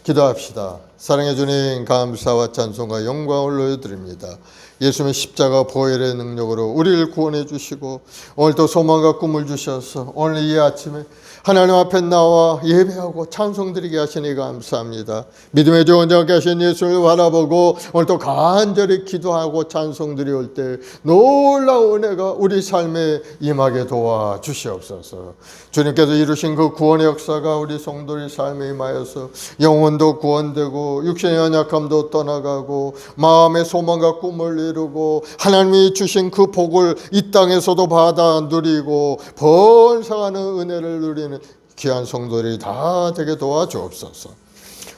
[SPEAKER 1] 기도합시다. 사랑해 주님 감사와 찬송과 영광을 올려드립니다. 예수님의 십자가 보혈의 능력으로 우리를 구원해 주시고 오늘도 소망과 꿈을 주셔서 오늘 이 아침에 하나님 앞에 나와 예배하고 찬송드리게 하시니 감사합니다. 믿음의 주원자 계신 예수를 바라보고 오늘도 간절히 기도하고 찬송드릴 때 놀라운 은혜가 우리 삶에 임하게 도와주시옵소서. 주님께서 이루신 그 구원의 역사가 우리 성도의 삶에 임하여서 영혼도 구원되고 육신의 연약함도 떠나가고 마음의 소망과 꿈을 이루고 하나님이 주신 그 복을 이 땅에서도 받아 누리고 번성하는 은혜를 누리는 귀한 성도들이 다 되게 도와주옵소서.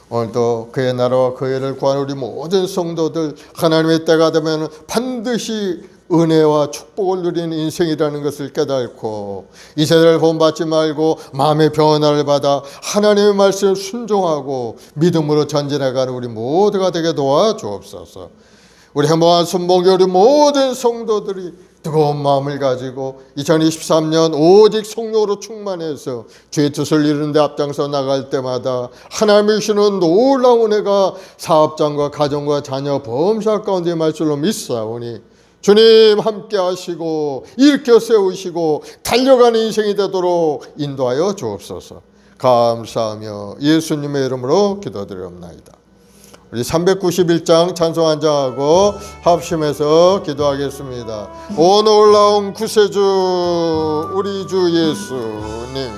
[SPEAKER 1] 오늘도 그의 나라와 그의 일을 구하는 우리 모든 성도들 하나님의 때가 되면 반드시 은혜와 축복을 누리는 인생이라는 것을 깨닫고 이 세대를 본받지 말고 마음의 변화를 받아 하나님의 말씀을 순종하고 믿음으로 전진해가는 우리 모두가 되게 도와주옵소서. 우리 행복한 순복의 우리 모든 성도들이 뜨거운 마음을 가지고 2023년 오직 성령으로 충만해서 주의 뜻을 이루는 데 앞장서 나갈 때마다 하나님이 주시는 놀라운 은혜가 사업장과 가정과 자녀 범사 가운데 말씀으로 믿사오니 주님 함께 하시고 일으켜 세우시고 달려가는 인생이 되도록 인도하여 주옵소서. 감사하며 예수님의 이름으로 기도드리옵나이다. 우리 391장 찬송 한장하고 합심해서 기도하겠습니다. 오 놀라운 구세주 우리 주 예수님,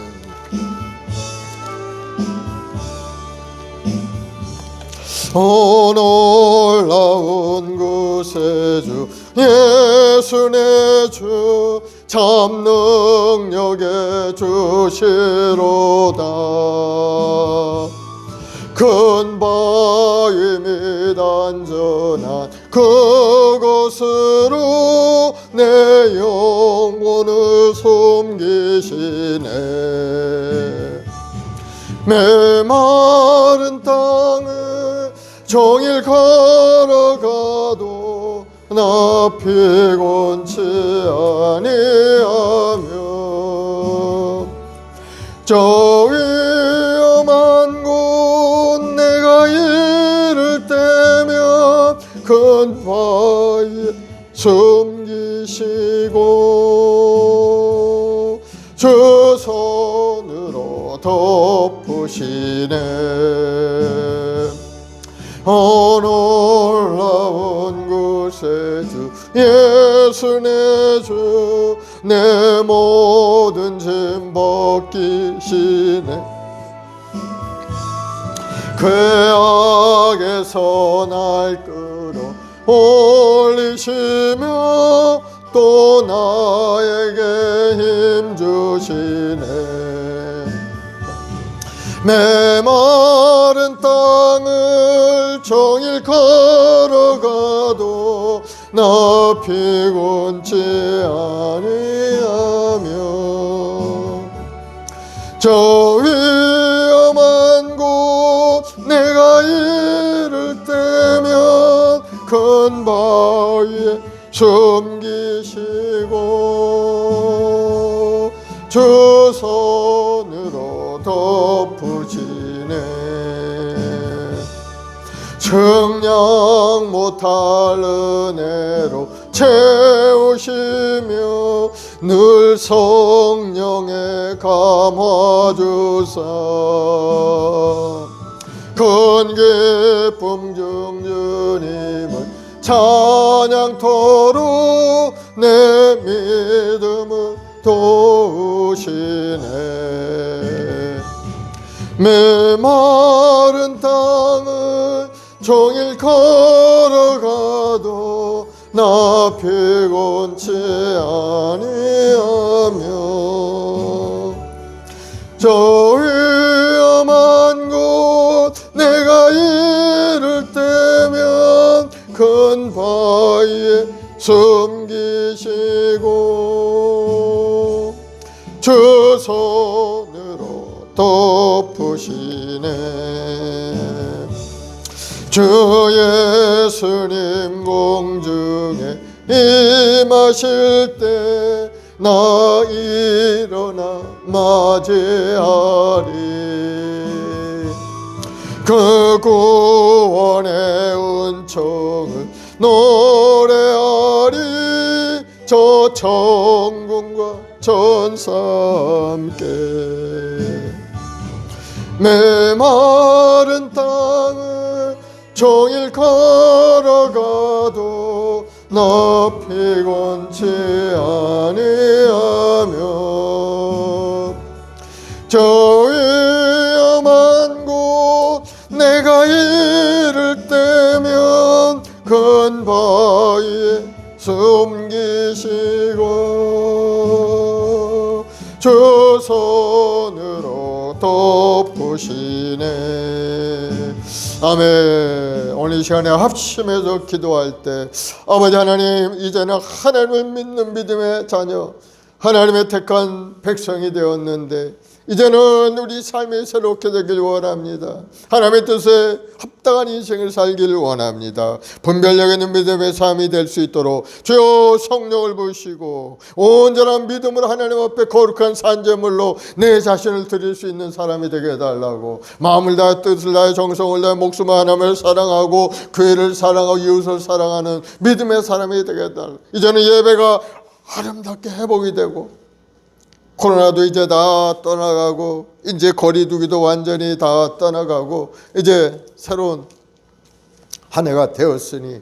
[SPEAKER 1] 오 놀라운 구세주 예수 내 주 참 능력의 주시로다. 큰 바위 및 안전한 그곳으로 내 영혼을 숨기시네. 메마른 땅을 종일 걸어가도 나 피곤치 아니하며 저 위험한 곳 내가 이를 때면 큰 바위에 숨기시고 주 손으로 덮으시네. 놀라운 구세주 예수 내 주 내 모든 짐 벗기시네. 죄악에서 날 끌어 올리시며 또 나에게 힘 주시네. 메마른 땅을 종일 걸어가도 나 피곤치 아니하며 저 위험한 곳 내가 이를 때면 큰 바위에 숨기시고 주 손으로 덮으시네. 측량 못할 은혜로 채우시며 늘 성령에 감화주사 큰 기쁨 중 주님을 찬양토록 내 믿음을 도우시네. 메마른 땅을 종일 걸어가도 나 피곤치 아니하며 저 위험한 곳 내가 이를 때면 큰 바위에 숨기시고 주 손으로 덮으시네. 주 예수님 공중에 임하실 때 나 일어나 맞이하리. 그 구원의 은총을 노래하리 저 천군과 천사 함께. 메마른 땅을 종일 걸어가도 나 피곤치 아니하며 저 위험한 곳 내가 이를 때면 큰 바위에 숨기시고 주 손으로 덮으시네. 아멘. 오늘 이 시간에 합심해서 기도할 때 아버지 하나님, 이제는 하나님을 믿는 믿음의 자녀, 하나님의 택한 백성이 되었는데 이제는 우리 삶이 새롭게 되길 원합니다. 하나님의 뜻에 합당한 인생을 살기를 원합니다. 분별력 있는 믿음의 삶이 될 수 있도록 주여 성령을 부으시고 온전한 믿음으로 하나님 앞에 거룩한 산제물로 내 자신을 드릴 수 있는 사람이 되게 해달라고, 마음을 다해 뜻을 다해 정성을 다해 목숨을 하나님을 사랑하고 교회를 사랑하고 이웃을 사랑하는 믿음의 사람이 되게 해달라고. 이제는 예배가 아름답게 회복이 되고 코로나도 이제 다 떠나가고 이제 거리두기도 완전히 다 떠나가고 이제 새로운 한 해가 되었으니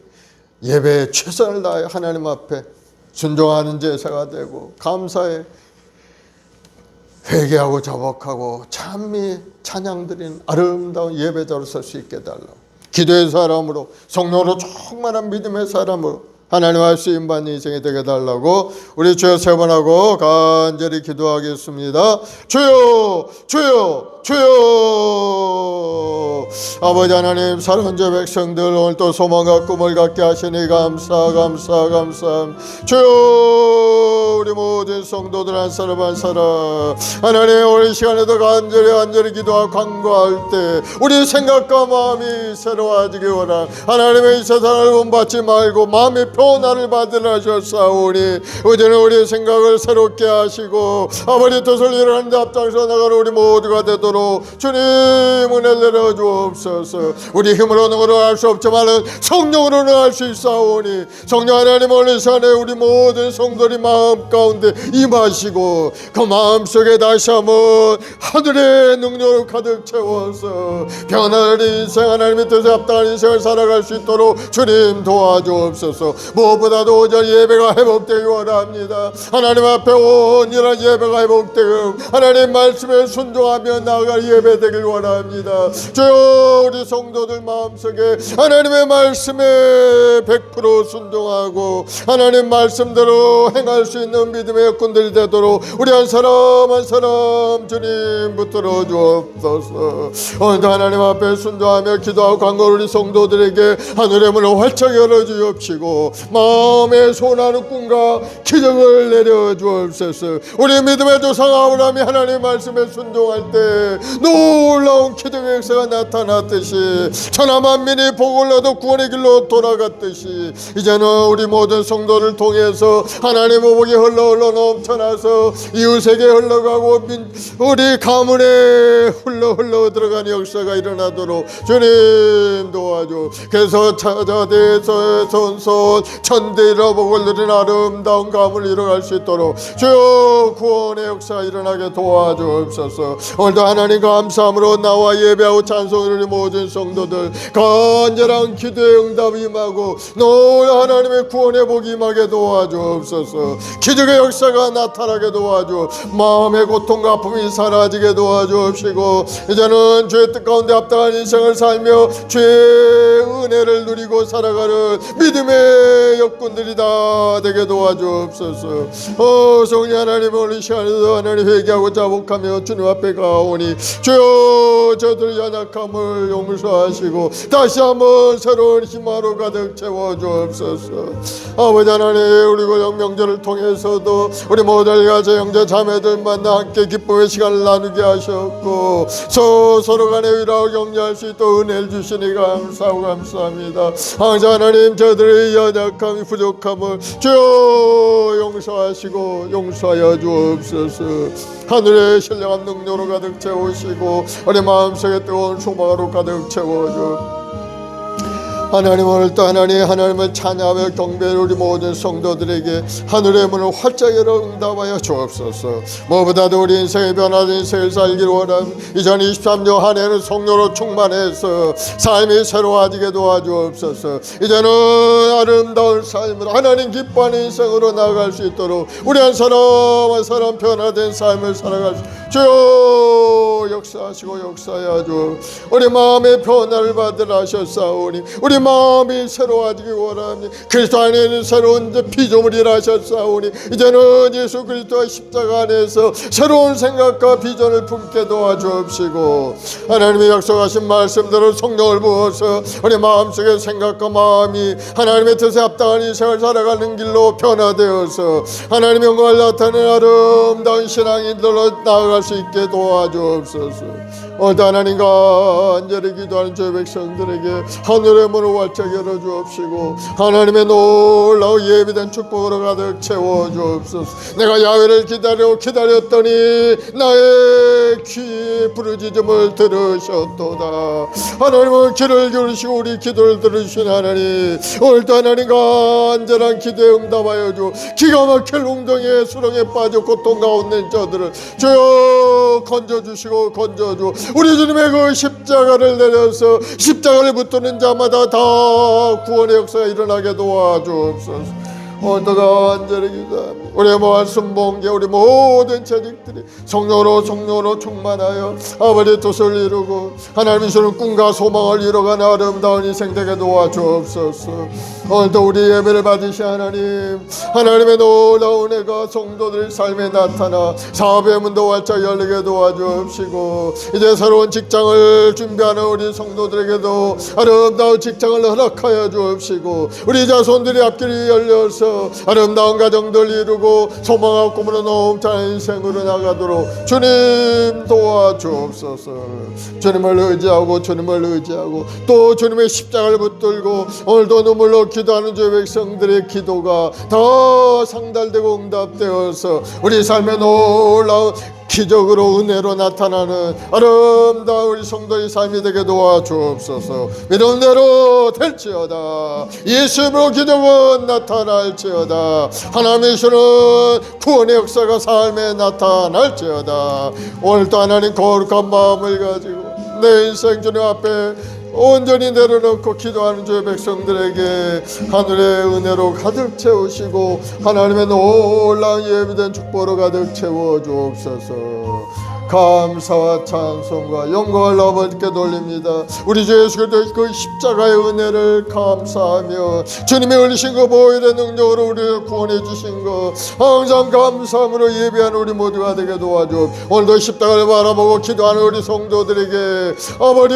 [SPEAKER 1] 예배에 최선을 다해 하나님 앞에 순종하는 제사가 되고 감사에 회개하고 자복하고 찬미 찬양드리는 아름다운 예배자로 설 수 있게 해달라고, 기도의 사람으로 성령으로 충만한 믿음의 사람으로 하나님 할 수 있는 인생이 되게 해달라고 우리 주여 세 번 하고 간절히 기도하겠습니다. 주여 주여 주여. 아버지 하나님, 사랑하는 저 백성들 오늘 또 소망과 꿈을 갖게 하시니 감사. 주여, 우리 모든 성도들 한 사람 한 사람 하나님 오늘 시간에도 간절히 기도하고 간구할 때 우리 생각과 마음이 새로워지기 원하 하나님의 이 세상을 본받지 말고 마음의 변화를 받으라 하셨사오니 이제는 우리의 생각을 새롭게 하시고 아버지 뜻을 이루는 데 앞장서 나가는 우리 모두가 되도록 주님 은혜를 내려 주옵소서. 우리 힘으로는 할 수 없지만 성령으로는 할 수 있사오니 성령 하나님 오늘 시간에 우리 모든 성도의 마음 가운데 임하시고 그 마음속에 다시 한번 하늘의 능력을 가득 채워서 변화를 인생 하나님의 뜻에 합당한 인생을 살아갈 수 있도록 주님 도와주옵소서. 무엇보다도 오전 예배가 회복되기 원합니다. 하나님 앞에 온전한 예배가 회복되고 하나님 말씀에 순종하며 나아갈 예배 되길 원합니다. 주여, 우리 성도들 마음속에 하나님의 말씀에 100% 순종하고 하나님 말씀대로 행할 수 있는 믿음의 역군들이 되도록 우리 한 사람 한 사람 주님 붙들어 주옵소서. 오늘도 하나님 앞에 순종하며 기도하고 간구하는 우리 성도들에게 하늘의 문을 활짝 열어 주옵시고 마음에 소원하는 꿈과 기적을 내려 주옵소서. 우리 믿음의 조상 아브라함이 하나님 말씀에 순종할 때 놀라운 기적의 역사가 나타났듯이 천하 만민이 복을 얻어 구원의 길로 돌아갔듯이 이제는 우리 모든 성도를 통해서 하나님의 복이 흘러 넘쳐나서 이웃에게 흘러가고 우리 가문에 흘러 들어가는 역사가 일어나도록 주님 도와줘. 그래서 자자대에서 손손 천대로 복을 누린 아름다운 가문을 이뤄갈 수 있도록 주여 구원의 역사가 일어나게 도와주옵소서. 오늘도 하나님 감사함으로 나와 예배하고 찬송하는 모든 성도들 간절한 기도의 응답이 임하고 너의 하나님의 구원의 복이 임하게 도와주옵소서. 기적의 역사가 나타나게 도와주 마음의 고통과 아픔이 사라지게 도와주옵시고 이제는 주의 뜻 가운데 합당한 인생을 살며 주의 은혜를 누리고 살아가는 믿음의 역군들이 다 되게 도와주옵소서. 성령 하나님 오늘 시간에도 하나님 회개하고 자복하며 주님 앞에 가오니 주여 저들 연약함을 용서하시고 다시 한번 새로운 힘으로 가득 채워주옵소서. 아버지 하나님, 우리 명절을 통해서도 우리 모든 가정 형제 자매들 만나 함께 기쁨의 시간을 나누게 하셨고 서로 간에 위로하고 격려할 수 있도록 은혜를 주시니 감사합니다. 항상 하나님 저들의 연약함이 부족함을 주여 용서하시고 용서하여 주옵소서. 하늘의 신령한 능력으로 가득 채우시고 우리 마음속에 뜨거운 소망으로 가득 채워줘. 하나님, 오늘도 하나님을 찬양하며 경배하는 우리 모든 성도들에게 하늘의 문을 활짝 열어 응답하여 주옵소서. 무엇보다도 우리 인생의 변화된 인생을 살기를 원함. 2023년 한 해는 성령으로 충만해서 삶이 새로워지게 도와주옵소서. 이제는 아름다운 삶으로 하나님 기뻐하는 인생으로 나아갈 수 있도록 우리 한 사람 한 사람 변화된 삶을 살아갈 수 주여 역사하시고 역사하여 우리 마음의 변화를 받으라 하셨사오니 우리 마음이 새로워지기 원합니다. 그리스도 안에 있는 새로운 피조물이라 하셨사오니 이제는 예수 그리스도의 십자가 안에서 새로운 생각과 비전을 품게 도와주옵시고 하나님의 약속하신 말씀대로 성령을 부어서 우리 마음속의 생각과 마음이 하나님의 뜻에 합당한 인생을 살아가는 길로 변화되어서 하나님의 영광을 나타내는 아름다운 신앙인들로 나아갈 수 있게 도와주옵소서. 오늘도 하나님 간절히 기도하는 저희 백성들에게 하늘의 문을 활짝 열어주옵시고 하나님의 놀라운 예비된 축복으로 가득 채워주옵소서. 내가 야훼를 기다렸더니 나의 귀 부르짖음을 들으셨도다. 하나님은 귀를 기울이시고 우리 기도를 들으신 하나님, 오늘도 하나님 간절한 기도에 응답하여 주 기가 막힐 웅덩이에 수렁에 빠져 고통 가운데 저들을 주여 건져주시고 건져주 우리 주님의 그 십자가를 내려서 십자가를 붙드는 자마다 다 구원의 역사가 일어나게 도와주옵소서. 오늘도 간절히 기도합니다. 우리의 말씀 본게 우리 모든 재직들이 성령으로 충만하여 아버지의 뜻을 이루고 하나님이 주는 꿈과 소망을 이뤄가는 아름다운 인생 되게 도와주옵소서. 오늘도 우리 예배를 받으신 하나님의 놀라운 은혜가 성도들 삶에 나타나 사업의 문도 활짝 열리게 도와주옵시고 이제 새로운 직장을 준비하는 우리 성도들에게도 아름다운 직장을 허락하여 주옵시고 우리 자손들이 앞길이 열려서 아름다운 가정들 이루고 소망하고 꿈으로 넘치는 인생으로 나가도록 주님 도와주옵소서. 주님을 의지하고 또 주님의 십자가를 붙들고 오늘도 눈물로 기도하는 저희 백성들의 기도가 더 상달되고 응답되어서 우리 삶의 놀라운 기적으로 은혜로 나타나는 아름다운 우리 성도의 삶이 되게 도와주옵소서. 믿은 대로 될지어다. 예수님으로 기적은 나타날지어다. 하나님의 주는 구원의 역사가 삶에 나타날지어다. 오늘도 하나님 거룩한 마음을 가지고 내 인생 주님 앞에 온전히 내려놓고 기도하는 주의 백성들에게 하늘의 은혜로 가득 채우시고 하나님의 놀라운 예비된 축복으로 가득 채워 주옵소서. 감사와 찬송과 영광을 아버지께 돌립니다. 우리 주 예수 그리스도의 그 십자가의 은혜를 감사하며 주님이 흘리신 그 보혈의 능력으로 우리를 구원해 주신 것 항상 감사함으로 예배하는 우리 모두가 되게 도와줘. 오늘도 십자가를 바라보고 기도하는 우리 성도들에게 아버지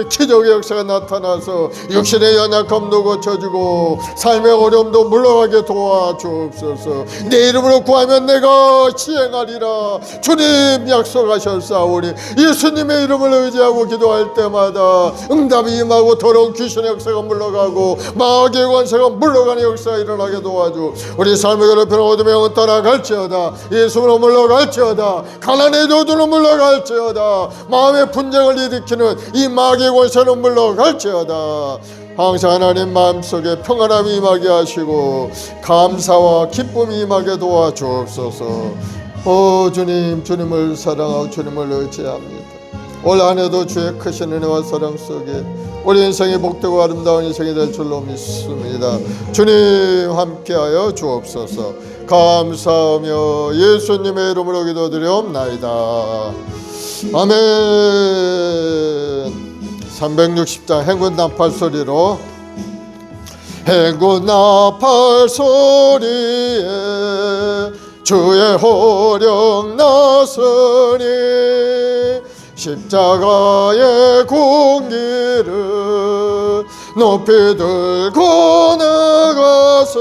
[SPEAKER 1] 기적의 역사가 나타나서 육신의 연약함도 고쳐주고 삶의 어려움도 물러가게 도와주옵소서. 내 이름으로 구하면 내가 시행하리라. 주님 약속하셨사오니 예수님의 이름을 의지하고 기도할 때마다 응답이 임하고 더러운 귀신의 역사가 물러가고 마귀의 권세가 물러가는 역사가 일어나게 도와주. 우리 삶의 괴롭힘을 어둠의 영은 떠나갈지어다. 예수로 물러갈지어다. 가난의 조두는 물러갈지어다. 마음의 분쟁을 일으키는 이 마귀의 권세는 물러갈지어다. 항상 하나님 마음속에 평안함이 임하게 하시고 감사와 기쁨이 임하게 도와주옵소서. 주님을 사랑하고 주님을 의지합니다. 올 한해도 주의 크신 은혜와 사랑 속에 우리 인생이 복되고 아름다운 인생이 될 줄로 믿습니다. 주님 함께하여 주옵소서. 감사하며 예수님의 이름으로 기도드리옵나이다. 아멘. 360장 행군 나팔 소리로 행군 나팔 소리에 주의 호령 나서니 십자가의 공기를 높이 들고 나가세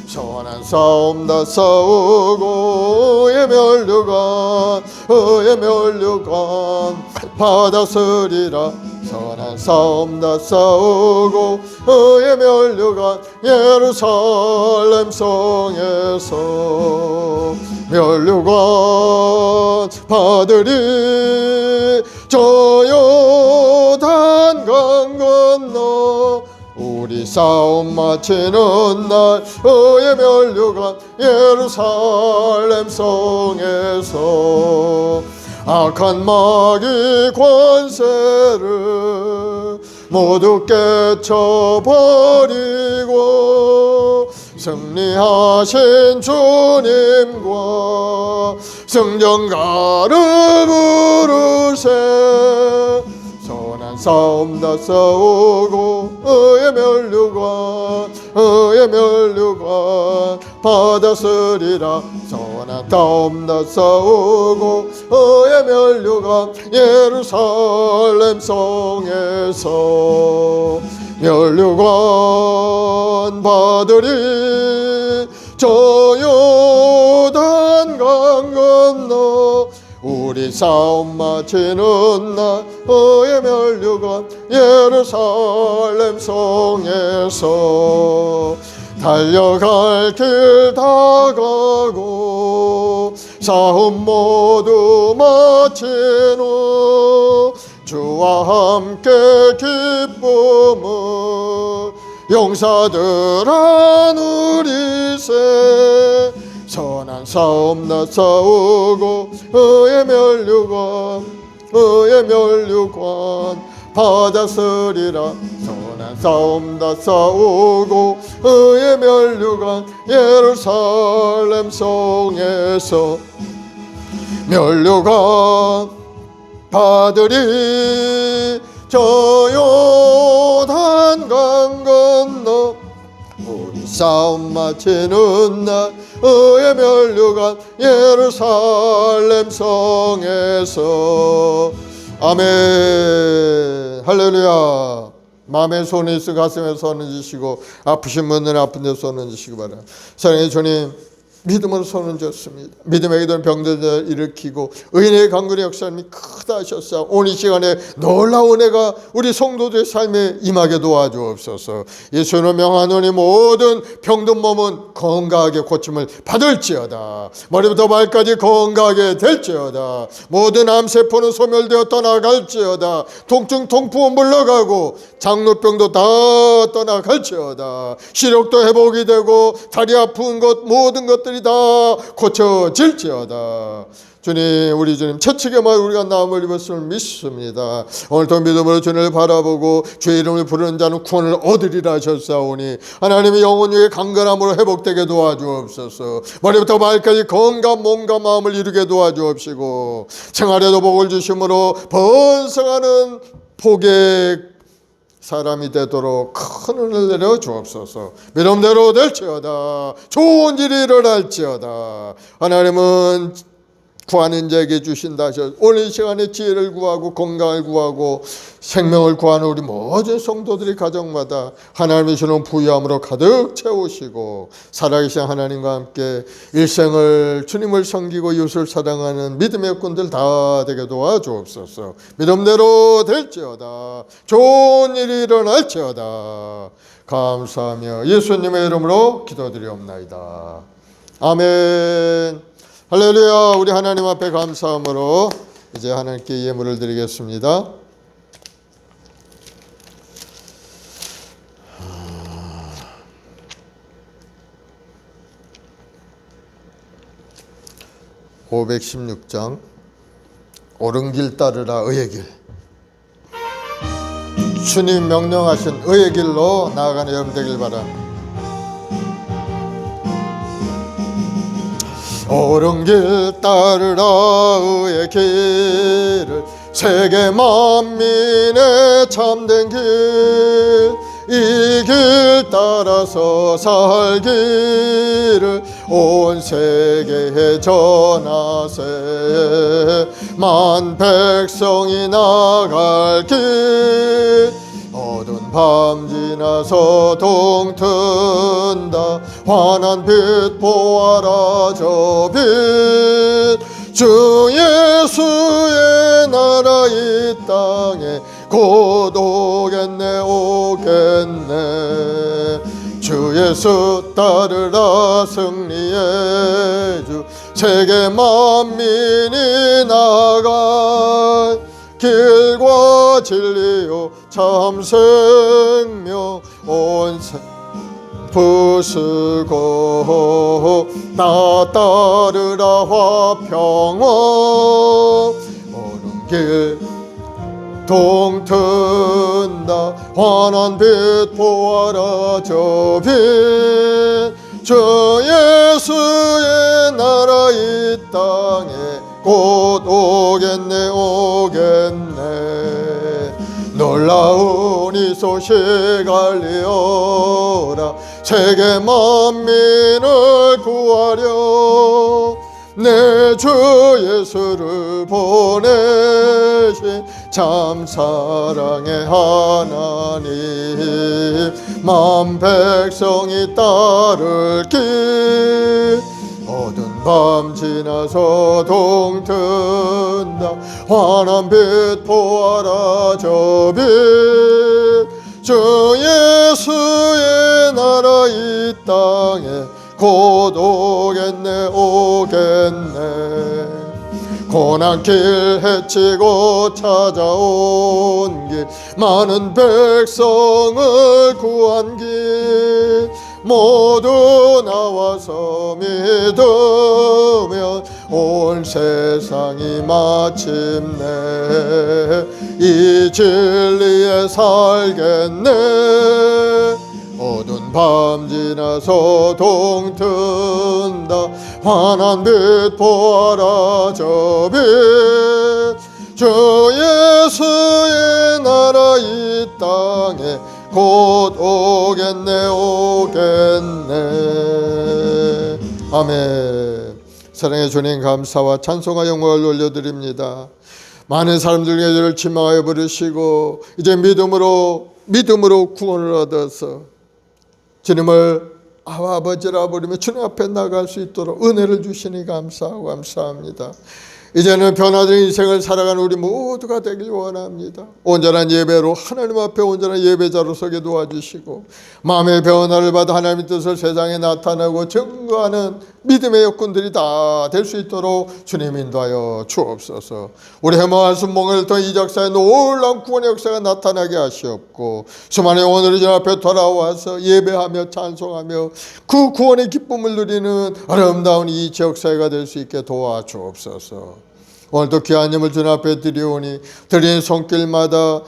[SPEAKER 1] 선한 싸움 다 싸우고 의의 멸류관 받아서리라. 선한 싸움 다 싸우고 의의 멸류관 예루살렘 성에서 멸류관 받으리. 저 요단 강 건너 우리 싸움 마치는 날 의의 면류관 예루살렘 성에서 악한 마귀 권세를 모두 깨쳐버리고 승리하신 주님과 승전가를 부르세. 선한 싸움 다 싸우고 의의 면류관 받았으리라. 선한 싸움 다 싸우고 의의 면류관 예루살렘 성에서 면류관 받으리. 저 요단 강 건너 우리 싸움 마치는 날 의의 면류관 예루살렘 성에서 달려갈 길 다 가고 싸움 모두 마친 후 주와 함께 기쁨을 용사들아 누리세. 선한 싸움 다 싸우고 의의 면류관 받았으리라. 선한 싸움 다 싸우고 의의 면류관 예루살렘 성에서 면류관 받으리. 저 요단 강 건너 우리 싸움 마치는 날 의의 면류관 예루살렘 성에서. 아멘. 할렐루야. 마음에 손이 있어 가슴에 손을 쥐시고 아프신 분들은 아픈 데 손을 쥐시기 바랍니다. 사랑의 주님, 믿음으로 손을 줬습니다. 믿음의 기도는 병들을 일으키고 의인의 강군의 역사님이 크다 하셨사. 오늘 이 시간에 놀라운 은혜가 우리 성도들의 삶에 임하게 도와주옵소서. 예수는 명하노니 모든 병든 몸은 건강하게 고침을 받을지어다. 머리부터 발까지 건강하게 될지어다. 모든 암세포는 소멸되어 떠나갈지어다. 통증 통풍은 물러가고 장루병도 다 떠나갈지어다. 시력도 회복이 되고 다리 아픈 것 모든 것들이 다 고쳐질지어다. 주님, 우리 주님 채찍에만 우리가 나음을 입었음을 믿습니다. 오늘도 믿음으로 주님을 바라보고 주의 이름을 부르는 자는 구원을 얻으리라 하셨사오니 하나님의 영혼의 강건함으로 회복되게 도와주옵소서. 머리부터 발까지 건강 몸과 마음을 이루게 도와주옵시고 생활에도 복을 주심으로 번성하는 복의 사람이 되도록 큰 은혜를 내려 주옵소서. 믿음대로 될지어다. 좋은 일이 일어날지어다. 하나님은 구하는 자에게 주신다 하셔서 오늘 이 시간에 지혜를 구하고 건강을 구하고 생명을 구하는 우리 모든 성도들이 가정마다 하나님의 주는 부유함으로 가득 채우시고 살아계신 하나님과 함께 일생을 주님을 섬기고 이웃을 사랑하는 믿음의 일꾼들 다 되게 도와주옵소서. 믿음대로 될지어다. 좋은 일이 일어날지어다. 감사하며 예수님의 이름으로 기도드리옵나이다. 아멘. 할렐루야. 우리 하나님 앞에 감사함으로 이제 하나님께 예물을 드리겠습니다. (516장) 옳은 길 따르라 의의 길. 주님 명령하신 의의 길로 나아가는 여러분 되길 바랍니다. 옳은 길 따르라 의의 길을 세계 만민의 참된 길, 이 길 따라서 살기를 온 세계에 전하세. 만 백성이 나갈 길 어두운 밤 지나서 동튼다. 환한 빛 보아라 저 빛. 주 예수의 나라 이 땅에 곧 오겠네 오겠네. 주 예수 따르라 승리의 주. 세계 만민이 나갈 길과 진리요 참 생명 온 세 부수고 나 따르라 화평원 오른 길 동튼다 환한 빛 보아라 저 빛 주 예수의 나라 이 땅에 곧 오겠네 오겠네 놀라운 이 소식 알리어라 세계 만민을 구하려 내 주 예수를 보내신 참 사랑의 하나님 만 백성이 따를 길 어두운 밤 지나서 동튼다 환한 빛 보아라 저 빛 주 예수의 나라 이 땅에 곧 오겠네 오겠네 고난길 헤치고 찾아온 길 많은 백성을 구한 길 모두 나와서 믿으면 온 세상이 마침내 이 진리에 살겠네 어두운 밤 지나서 동튼다 환한 빛 보아라 저 빛 주 예수의 나라 이 땅에 곧 오겠네 오겠네 아멘. 사랑의 주님 감사와 찬송과 영광을 올려드립니다. 많은 사람들에게 저를 지망하여 부르시고 이제 믿음으로 구원을 얻어서 주님을 아와 아버지라 부르며 주님 앞에 나갈 수 있도록 은혜를 주시니 감사하고 감사합니다. 이제는 변화된 인생을 살아가는 우리 모두가 되길 원합니다. 온전한 예배로 하나님 앞에 온전한 예배자로 서게 도와주시고 마음의 변화를 받아 하나님의 뜻을 세상에 나타내고 증거하는 믿음의 여건들이 다 될 수 있도록 주님 인도하여 주옵소서. 우리 해마할 순봉을 통해 이 역사에 놀라운 구원의 역사가 나타나게 하시옵고 수많은 영혼들이 주 앞에 돌아와서 예배하며 찬송하며 그 구원의 기쁨을 누리는 아름다운 이 지역사회가 될 수 있게 도와주옵소서. 오늘도 귀한 예물 주님 앞에 드리오니 드리는 손길마다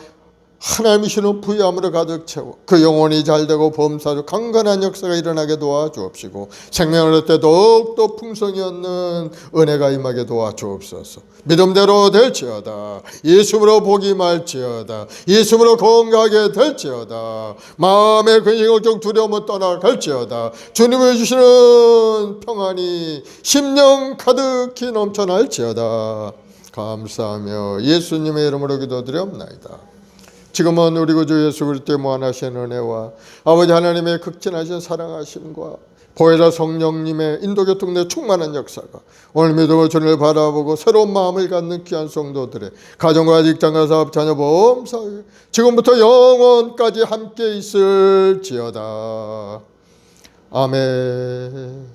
[SPEAKER 1] 하나님이시는 부유함으로 가득 채워 그 영혼이 잘되고 범사주 강건한 역사가 일어나게 도와주옵시고 생명을 얻을 때 더욱더 풍성히 얻는 은혜가 임하게 도와주옵소서. 믿음대로 될지어다. 예수로 복이 말지어다. 예수로 건강하게 될지어다. 마음의 근심을 좀 두려움을 떠나갈지어다. 주님을 주시는 평안이 심령 가득히 넘쳐날지어다. 감사하며 예수님의 이름으로 기도드리옵나이다. 지금은 우리 구주 예수 그리스도의 무한하신 은혜와 아버지 하나님의 극진하신 사랑하심과 보혜사 성령님의 인도교통내 충만한 역사가 오늘 믿음으로 주님을 바라보고 새로운 마음을 갖는 귀한 성도들의 가정과 직장과 사업 자녀 보험 사회 지금부터 영원까지 함께 있을지어다. 아멘.